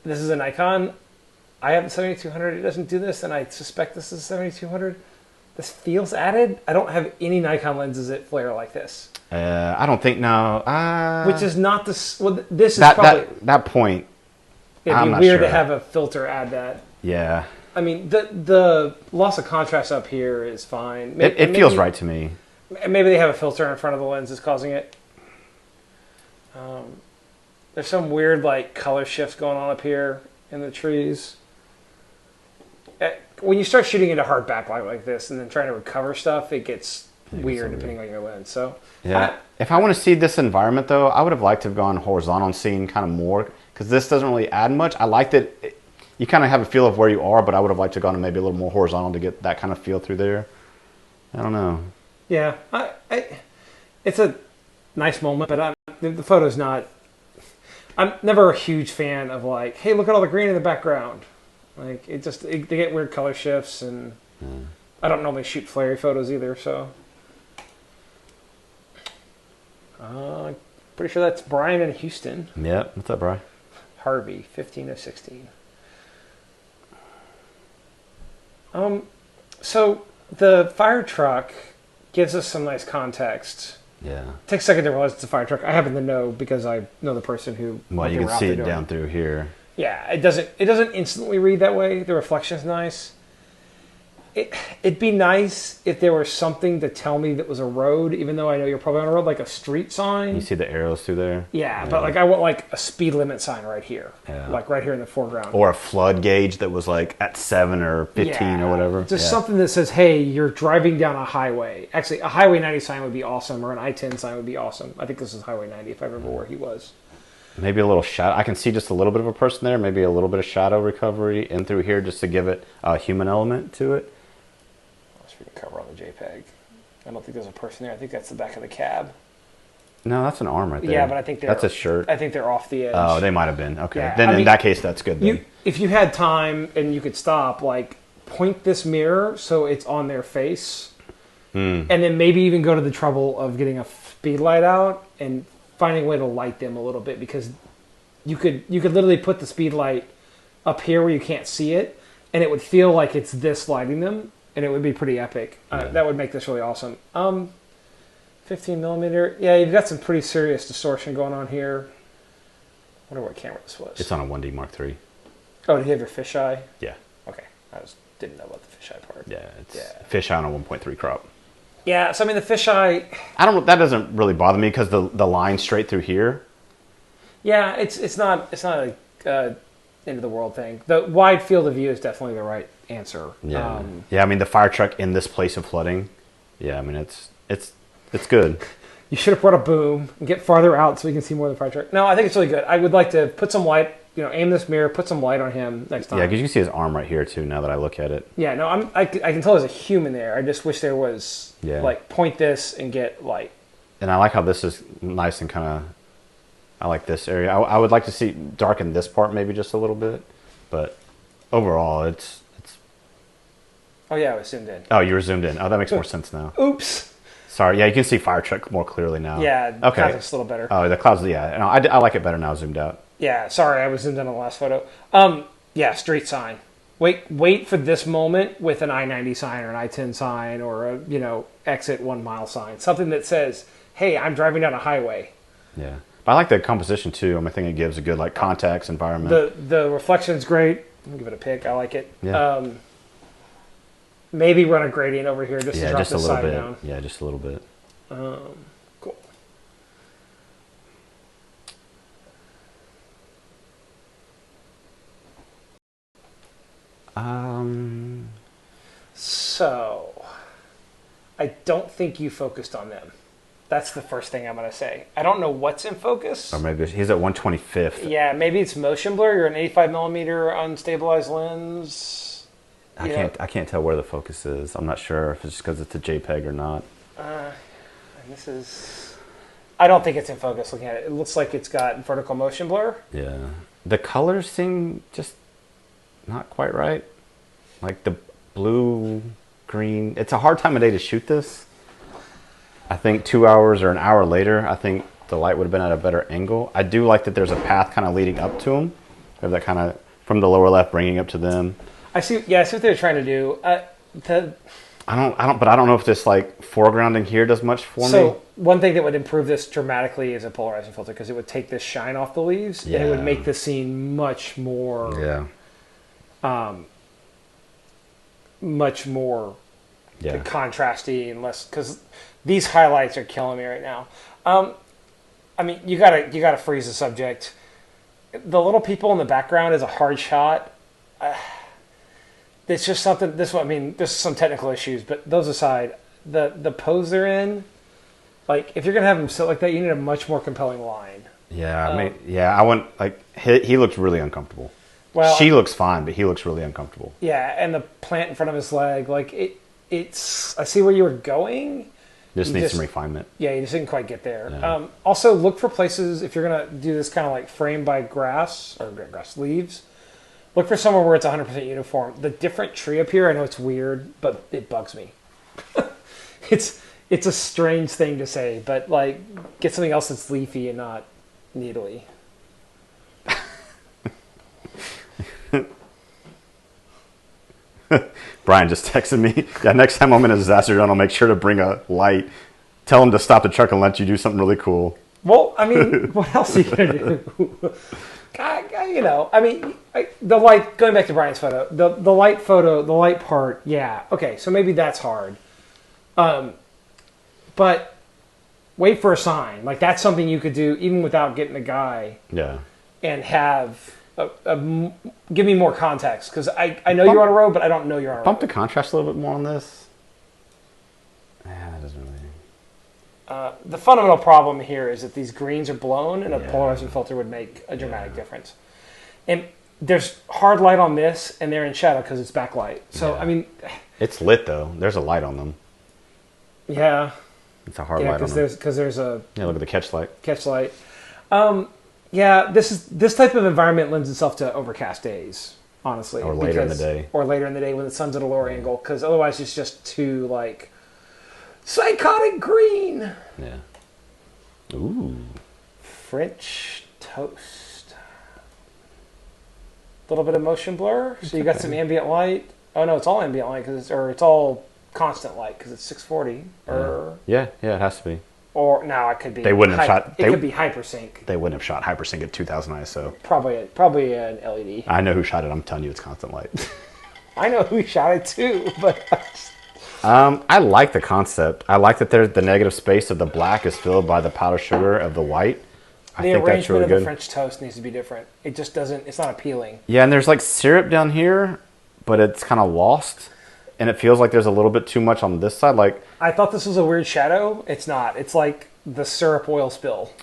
This is a Nikon. I have a 7200. It doesn't do this, and I suspect this is a 7200. This feels added. I don't have any Nikon lenses that flare like this. I don't think no. Which is not this. Well, this is probably that point. It'd be weird to have a filter add that. Yeah. I mean, the loss of contrast up here is fine. It feels right to me. Maybe they have a filter in front of the lens that's causing it. There's some weird like color shifts going on up here in the trees. When you start shooting into hard backlight like this and then trying to recover stuff, it gets weird depending on your lens. So yeah, if I want to see this environment though, I would have liked to have gone horizontal and seen kind of more, because this doesn't really add much. I like that you kind of have a feel of where you are, but I would have liked to have gone maybe a little more horizontal to get that kind of feel through there. I don't know. Yeah, it's a nice moment, but the photo's not. I'm never a huge fan of like, hey, look at all the green in the background. Like they get weird color shifts, and I don't normally shoot flary photos either, so. Pretty sure that's Brian in Houston. Yeah, what's up, Brian? Harvey, 15 of 16. So the fire truck gives us some nice context. Yeah. It takes a second to realize it's a fire truck. I happen to know because I know the person who. Well, you can see it down through here. Yeah, it doesn't instantly read that way. The reflection's nice. It'd be nice if there was something to tell me that was a road, even though I know you're probably on a road, like a street sign. You see the arrows through there? Yeah, but like I want like a speed limit sign right here. Yeah. Like right here in the foreground. Or a flood gauge that was like at 7 or 15 or whatever. Just something that says, hey, you're driving down a highway. Actually, a Highway 90 sign would be awesome, or an I-10 sign would be awesome. I think this is Highway 90 if I remember where he was. Maybe a little shadow. I can see just a little bit of a person there. Maybe a little bit of shadow recovery in through here just to give it a human element to it. Let's read the cover on the JPEG. I don't think there's a person there. I think that's the back of the cab. No, that's an arm right there. Yeah, but I think that's a shirt. I think they're off the edge. Oh, they might have been. Okay. Yeah, Then in that case, that's good. Then. If you had time and you could stop, like point this mirror so it's on their face, and then maybe even go to the trouble of getting a speed light out and finding a way to light them a little bit, because you could literally put the speed light up here where you can't see it, and it would feel like it's this lighting them, and it would be pretty epic. That would make this really awesome. 15 millimeter. Yeah, you've got some pretty serious distortion going on here. I wonder what camera this was. It's on a 1D Mark III. Oh, did you have your fisheye? Yeah. Okay, didn't know about the fisheye part. Yeah, it's fisheye on a 1.3 crop. Yeah, so I mean the fisheye. That doesn't really bother me because the line straight through here. Yeah, it's not a end of the world thing. The wide field of view is definitely the right answer. Yeah, I mean the fire truck in this place of flooding. Yeah, I mean it's good. You should have brought a boom and get farther out so we can see more of the fire truck. No, I think it's really good. I would like to put some light. Aim this mirror, put some light on him next time. Yeah, because you can see his arm right here too. Now that I look at it. Yeah, no, I can tell there's a human there. I just wish there was like point this and get light. And I like how this is nice and kind of. I like this area. I would like to see darken this part maybe just a little bit, but overall it's. Oh yeah, I was zoomed in. Oh, you were zoomed in. Oh, that makes more sense now. Oops. Sorry. Yeah, you can see fire truck more clearly now. Yeah. Okay. Context a little better. Oh, the clouds. Yeah. No, I like it better now zoomed out. Yeah, sorry, I was zoomed in on the last photo. Yeah, street sign. Wait for this moment with an I-90 sign or an I-10 sign or a exit 1 mile sign, something that says, "Hey, I'm driving down a highway." Yeah, but I like the composition too. I think it gives a good like context environment. The reflection's great. I'll give it a pick. I like it. Yeah. Maybe run a gradient over here just to drop the side down. Yeah, just a little bit. Cool. So, I don't think you focused on them. That's the first thing I'm going to say. I don't know what's in focus. Or maybe he's at 125th. Yeah, maybe it's motion blur. You're an 85 millimeter unstabilized lens. I can't tell where the focus is. I'm not sure if it's just because it's a JPEG or not. And this is. I don't think it's in focus. Looking at it, it looks like it's got vertical motion blur. Yeah, the colors seem just not quite right. Like the blue, green. It's a hard time of day to shoot this. I think 2 hours or an hour later, I think the light would have been at a better angle. I do like that there's a path kind of leading up to them. Have that kind of from the lower left bringing up to them. I see. Yeah, I see what they're trying to do. I don't know if this like foregrounding here does much for me. So one thing that would improve this dramatically is a polarizing filter, because it would take this shine off the leaves and it would make the scene much more. Yeah. much more Yeah. contrasty and less, because these highlights are killing me right now. I mean, you gotta freeze the subject. The little people in the background is a hard shot. It's just something. I mean, there's some technical issues, but those aside, the pose they're in, like if you're gonna have them sit like that, you need a much more compelling line. Yeah, I want like he looks really uncomfortable. Well, she looks fine, but he looks really uncomfortable. Yeah, and the plant in front of his leg, like it's. I see where you were going. Just needs some refinement. Yeah, you just didn't quite get there. Yeah. Also, look for places if you're gonna do this kind of like frame by grass or grass leaves. Look for somewhere where it's 100% uniform. The different tree up here, I know it's weird, but it bugs me. It's a strange thing to say, but like get something else that's leafy and not needly. Brian just texted me. Yeah, next time I'm in a disaster zone, I'll make sure to bring a light. Tell him to stop the truck and let you do something really cool. Well, I mean, what else are you gonna do? You know, I mean, the light. Going back to Brian's photo, the light photo, the light part. Yeah, okay, so maybe that's hard. But wait for a sign. Like that's something you could do even without getting a guy. Yeah. And have give me more context because I know you're on a road, but I don't know you're on a road. Bump the contrast a little bit more on this. Yeah, that doesn't really. The fundamental problem here is that these greens are blown, and a polarizing filter would make a dramatic difference. And there's hard light on this, and they're in shadow because it's backlight. So I mean, it's lit though. There's a light on them. Yeah. It's a hard light on them. Because there's a look at the catch light. Catch light. Yeah, this type of environment lends itself to overcast days, honestly. Or later in the day. Or later in the day when the sun's at a lower angle, because otherwise it's just too like psychotic green. Yeah. Ooh. French toast. A little bit of motion blur. So you got some ambient light. Oh no, it's all ambient light it's all constant light because it's 640. Yeah, it has to be. Or no, it could be. They wouldn't have shot. It could be hypersync. They wouldn't have shot hypersync at 2000 ISO. Probably an LED. I know who shot it. I'm telling you, it's constant light. I know who shot it too, but. I like the concept. I like that the negative space of the black is filled by the powdered sugar of the white. I think that's really good. The arrangement of good. the French toast needs to be different. It just doesn't. It's not appealing. Yeah, and there's like syrup down here, but it's kind of lost, and it feels like there's a little bit too much on this side. Like I thought this was a weird shadow. It's not. It's like the syrup oil spill.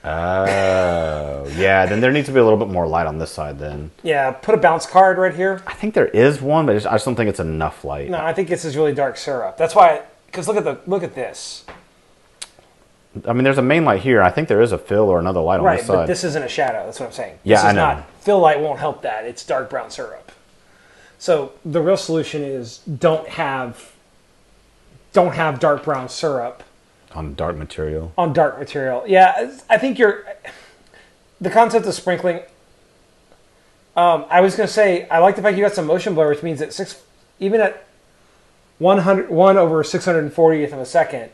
Oh, yeah. Then there needs to be a little bit more light on this side. Then yeah, put a bounce card right here. I think there is one, but I just don't think it's enough light. No, I think this is really dark syrup. That's why. Because look at this. I mean, there's a main light here. I think there is a fill or another light on this side. Right, but this isn't a shadow. That's what I'm saying. Yeah, this I is know. Not, fill light won't help that. It's dark brown syrup. So the real solution is don't have dark brown syrup on dark material. On dark material, yeah. I think the concept of sprinkling. I was going to say I like the fact you got some motion blur, which means that even at 1/640th of a second,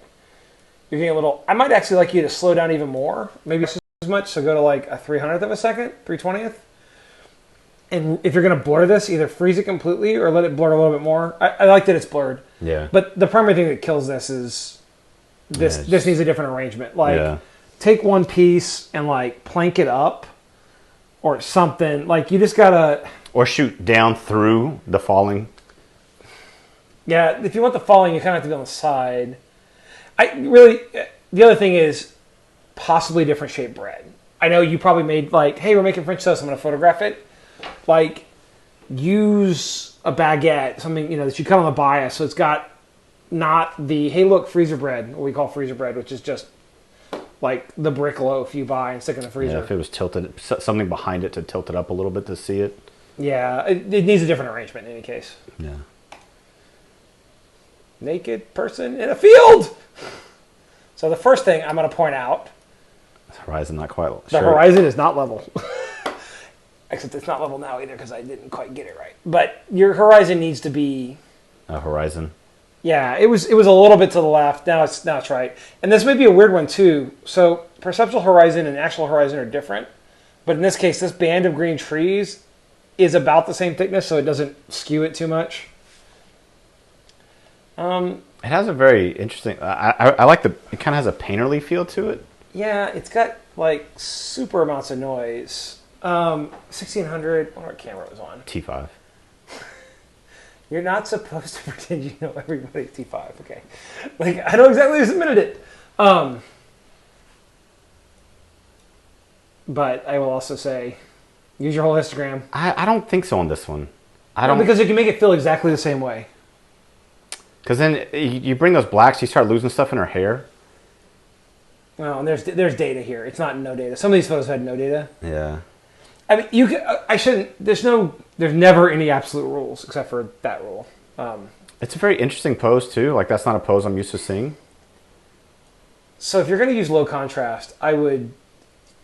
you're getting a little. I might actually like you to slow down even more, maybe as much. So go to like a 300th of a second, 320th. And if you're going to blur this, either freeze it completely or let it blur a little bit more. I like that it's blurred. Yeah. But the primary thing that kills this is this needs a different arrangement. Like take one piece and like plank it up or something. Like you just gotta or shoot down through the falling. Yeah, if you want the falling, you kind of have to be on the side. The other thing is possibly different shaped bread. I know you probably made like, hey, we're making French toast. I'm going to photograph it. Like, use a baguette, something that you cut on the bias, so it's got not the hey look freezer bread, what we call freezer bread, which is just like the brick loaf you buy and stick in the freezer. Yeah, if it was tilted, something behind it to tilt it up a little bit to see it. Yeah, it needs a different arrangement in any case. Yeah. Naked person in a field. So the first thing I'm going to point out, the horizon not quite. The horizon is not level. Except it's not level now either because I didn't quite get it right. But your horizon needs to be a horizon. Yeah, it was a little bit to the left. Now it's right. And this may be a weird one too. So perceptual horizon and actual horizon are different. But in this case, this band of green trees is about the same thickness, so it doesn't skew it too much. It has a very interesting. I like the. It kind of has a painterly feel to it. Yeah, it's got like super amounts of noise. 1600. What camera it was on? T5. You're not supposed to pretend you know everybody's T5. Okay, like I know exactly who submitted it. But I will also say, use your whole histogram. I don't think so on this one. I No, don't because you can make it feel exactly the same way. Because then you bring those blacks, you start losing stuff in her hair. Well, and there's data here. It's not no data. Some of these photos had no data. Yeah. I mean, you can. I shouldn't. There's never any absolute rules except for that rule. It's a very interesting pose too. Like that's not a pose I'm used to seeing. So if you're going to use low contrast,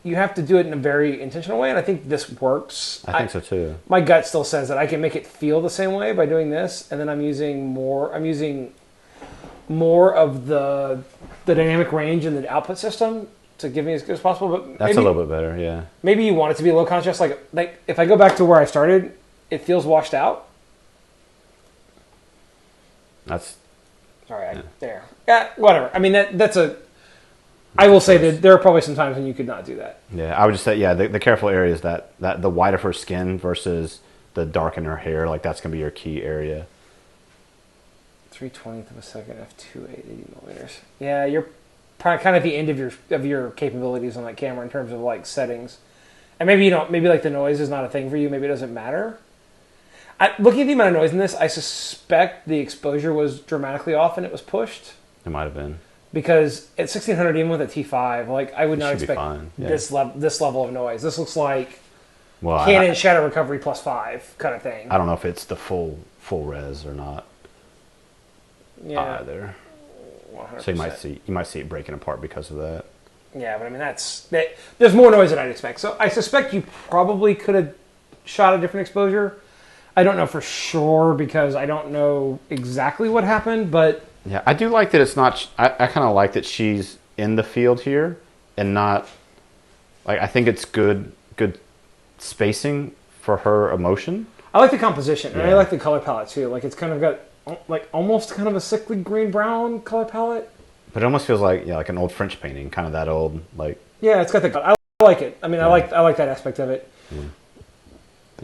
you have to do it in a very intentional way, and I think this works. I think so too. My gut still says that I can make it feel the same way by doing this, and then I'm using more of the dynamic range in the output system to give me as good as possible. But That's a little bit better, yeah. Maybe you want it to be low contrast. Like if I go back to where I started, it feels washed out. That's Sorry, there. Yeah, whatever. I mean that's a. I will say that there are probably some times when you could not do that. Yeah, I would just say, yeah, the careful area is that the white of her skin versus the dark in her hair, like that's going to be your key area. 3/20th of a second, f2 880 millimeters. Yeah, you're kind of at the end of your capabilities on that camera in terms of like settings. And maybe you don't. Maybe like the noise is not a thing for you. Maybe it doesn't matter. Looking at the amount of noise in this, I suspect the exposure was dramatically off and it was pushed. It might have been. Because at 1600, even with a T5, like I would not expect this level of noise. This looks like Canon shadow recovery +5 kind of thing. I don't know if it's the full res or not. Yeah, either. 100%. So you might see it breaking apart because of that. Yeah, but I mean there's more noise than I'd expect. So I suspect you probably could have shot a different exposure. I don't know for sure because I don't know exactly what happened, but. Yeah, I do like that it's not. I kind of like that she's in the field here and not. Like I think it's good spacing for her emotion. I like the composition and I like the color palette too. Like it's kind of got like almost kind of a sickly green brown color palette. But it almost feels like like an old French painting, kind of that old like. Yeah, it's got the. I like it. I mean, I like that aspect of it. Yeah.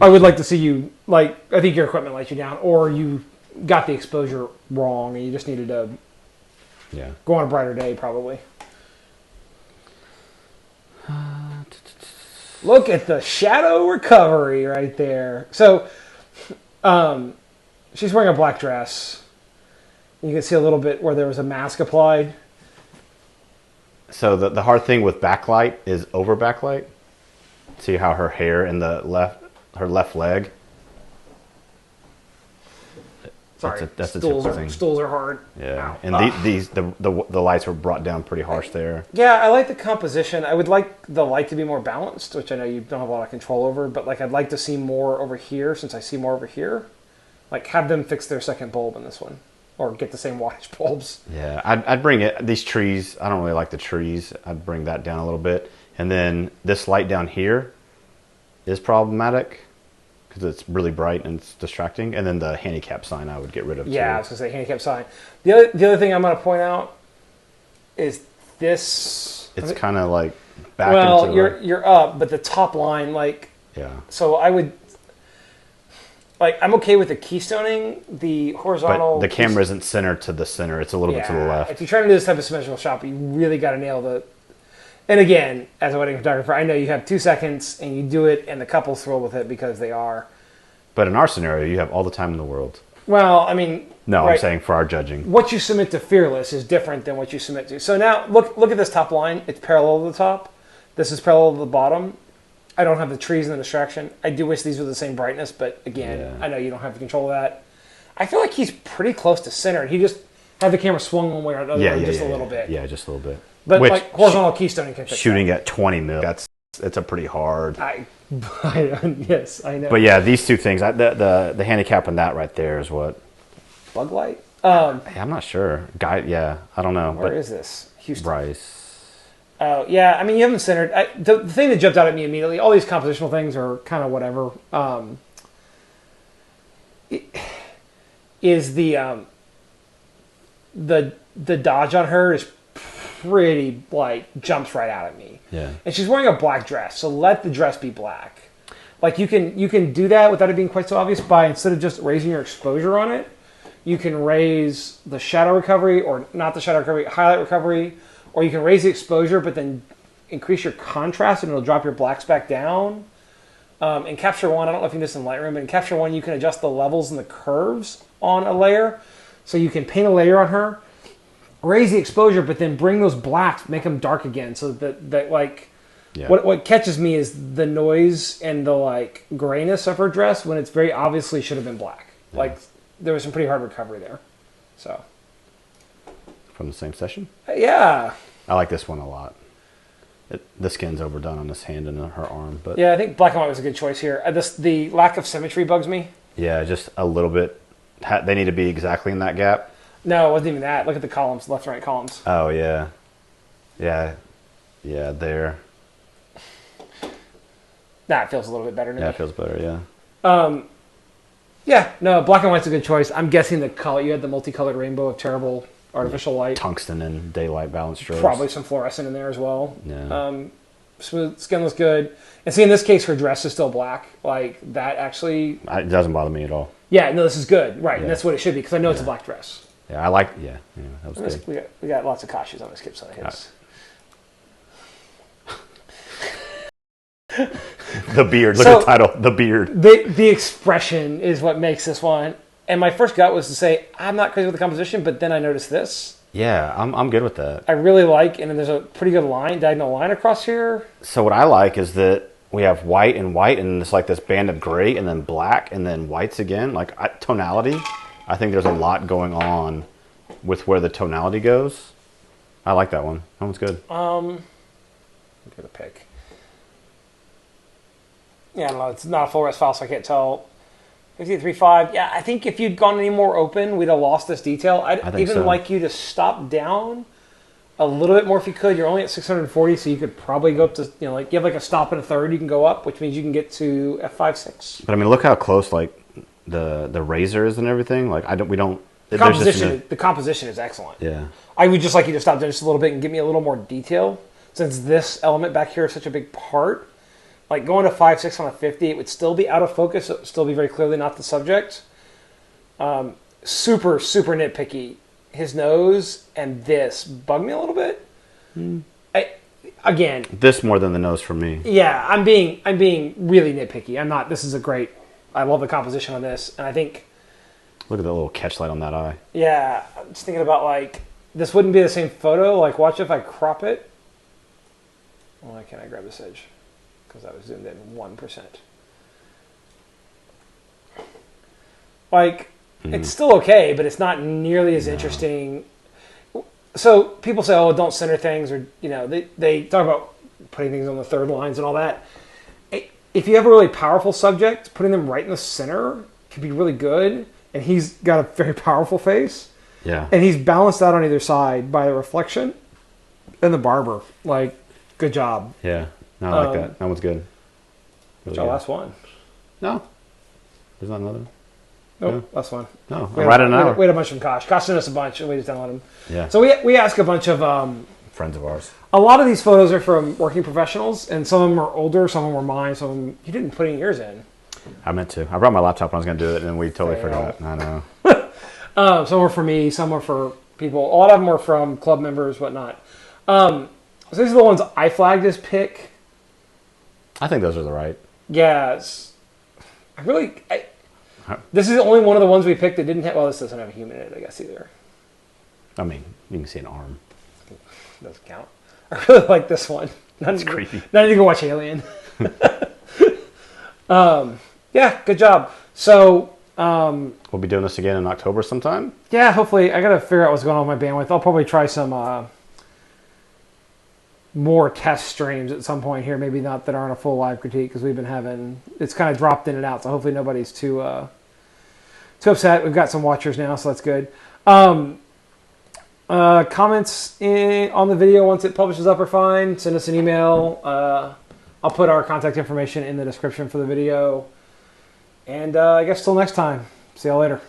I would like to see you like. I think your equipment let you down, or you got the exposure wrong and you just needed to go on a brighter day probably. Look at the shadow recovery right there. So she's wearing a black dress. You can see a little bit where there was a mask applied. So the hard thing with backlight is over backlight. See how her hair in her left leg. Sorry, that's a typical thing. Stools are hard. Yeah, and the lights were brought down pretty harsh there. Yeah, I like the composition. I would like the light to be more balanced, which I know you don't have a lot of control over. But like, I'd like to see more over here since I see more over here. Like, have them fix their second bulb in this one, or get the same wattage bulbs. Yeah, I'd bring it. These trees, I don't really like the trees. I'd bring that down a little bit, and then this light down here is problematic. Because it's really bright and it's distracting, and then the handicap sign I would get rid of. Yeah, too. I was gonna say handicap sign. The other thing I'm gonna point out is this. It's kind of like back. Well, you're up, but the top line, like. Yeah. So I would. Like, I'm okay with the keystoning, the horizontal. But the camera isn't centered to the center; it's a little bit to the left. If you're trying to do this type of symmetrical shot, you really got to nail the. And again, as a wedding photographer, I know you have 2 seconds and you do it, and the couple's thrilled with it because they are. But in our scenario, you have all the time in the world. Well, I mean. No, right. I'm saying for our judging. What you submit to Fearless is different than what you submit to. So now, look at this top line. It's parallel to the top. This is parallel to the bottom. I don't have the trees and the distraction. I do wish these were the same brightness, but again, I know you don't have the control of that. I feel like he's pretty close to center. He just had the camera swung one way or another just a little bit. Yeah, just a little bit. But like horizontal keystoning can fix shooting that. At 20 mil, it's a pretty hard. Yes, I know. But yeah, these two things, the handicap on that right there is what. Bug light? I'm not sure. I don't know. Where is this? Houston. Bryce. Oh, yeah. I mean, you haven't centered. The thing that jumped out at me immediately, all these compositional things are kind of whatever, is the the dodge on her is pretty, like, jumps right out at me. Yeah. And she's wearing a black dress, so let the dress be black. Like, you can do that without it being quite so obvious by, instead of just raising your exposure on it, you can raise the shadow recovery, or not the shadow recovery, highlight recovery, or you can raise the exposure but then increase your contrast and it'll drop your blacks back down. In Capture One, I don't know if you can do this in Lightroom, but in Capture One you can adjust the levels and the curves on a layer. So you can paint a layer on her, raise the exposure, but then bring those blacks, make them dark again, so that like, yeah. What catches me is the noise and the, like, grayness of her dress when it's very obviously should have been black. Yeah. Like, there was some pretty hard recovery there. So. From the same session? Yeah. I like this one a lot. The skin's overdone on this hand and her arm, but yeah, I think black and white was a good choice here. The lack of symmetry bugs me. Yeah, just a little bit. They need to be exactly in that gap. No, it wasn't even that. Look at the columns, left and right columns. Oh yeah, yeah, yeah. There. Nah, it feels a little bit better to me. Yeah, it feels better. Yeah. Yeah, no, black and white's a good choice. I'm guessing the color, you had the multicolored rainbow of terrible artificial light. Tungsten and daylight balance strobes. Probably some fluorescent in there as well. Yeah. Smooth skin looks good. And see, in this case, her dress is still black. Like, that actually... It doesn't bother me at all. Yeah, no, this is good. Right, yeah. And that's what it should be, because I know it's a Yeah. black dress. Yeah, I like... Yeah, that was good. We got lots of Kashis on the skip side of his. The beard. Look at the title. The beard. The expression is what makes this one. And my first gut was to say, I'm not crazy with the composition, but then I noticed this. Yeah, I'm good with that. I really like, and then there's a pretty good line, diagonal line across here. So what I like is that we have white, and it's like this band of gray, and then black, and then whites again. Like, tonality, I think there's a lot going on with where the tonality goes. I like that one. That one's good. I'm gonna pick. Yeah, I don't know. It's not a full res file, so I can't tell. 53.5. Yeah, I think if you'd gone any more open, we'd have lost this detail. I'd even like you to stop down a little bit more if you could. You're only at 640, so you could probably go up to, like, you have like a stop and a third. You can go up, which means you can get to f5.6. But I mean, look how close, like, the razor is and everything. Like, The composition is excellent. Yeah. I would just like you to stop down just a little bit and give me a little more detail, since this element back here is such a big part. Like, going to 5.6 on a 50, it would still be out of focus. It would still be very clearly not the subject. Super, super nitpicky. His nose and this bug me a little bit. Again, this more than the nose for me. Yeah, I'm being really nitpicky. I'm not. This is a great. I love the composition on this, and I think. Look at that little catch light on that eye. Yeah, I'm just thinking about, like, this wouldn't be the same photo. Like, watch if I crop it. Why can't I grab this edge? Because I was zoomed in 1%. Like, it's still okay, but it's not nearly as interesting. So people say, oh, don't center things, or, they talk about putting things on the third lines and all that. If you have a really powerful subject, putting them right in the center can be really good. And he's got a very powerful face. Yeah. And he's balanced out on either side by the reflection and the barber. Like, good job. Yeah. No, I like that. That one's good. Really good. Last one. No. There's not another. Nope, last one. No, right at an hour. We had a bunch from Kosh. Kosh sent us a bunch, and we just downloaded them. Yeah. So we ask a bunch of... friends of ours. A lot of these photos are from working professionals, and some of them are older, some of them were mine, some of them... You didn't put any yours in. I meant to. I brought my laptop when I was going to do it, and we totally forgot. I know. Some were for me, some were for people. A lot of them were from club members, whatnot. So these are the ones I flagged as pick. I think those are the right. Yes. This is only one of the ones we picked that didn't have... Well, this doesn't have a human in it, I guess, either. I mean, you can see an arm. Doesn't count. I really like this one. That's creepy. Now you can watch Alien. Yeah, good job. So we'll be doing this again in October sometime. Yeah, hopefully. I gotta figure out what's going on with my bandwidth. I'll probably try some more test streams at some point here. Maybe not that aren't a full live critique, because we've been having it's kind of dropped in and out. So hopefully nobody's too upset. We've got some watchers now, so that's good. Comments on the video once it publishes up are fine. Send us an email. I'll put our contact information in the description for the video. And I guess till next time. See y'all later.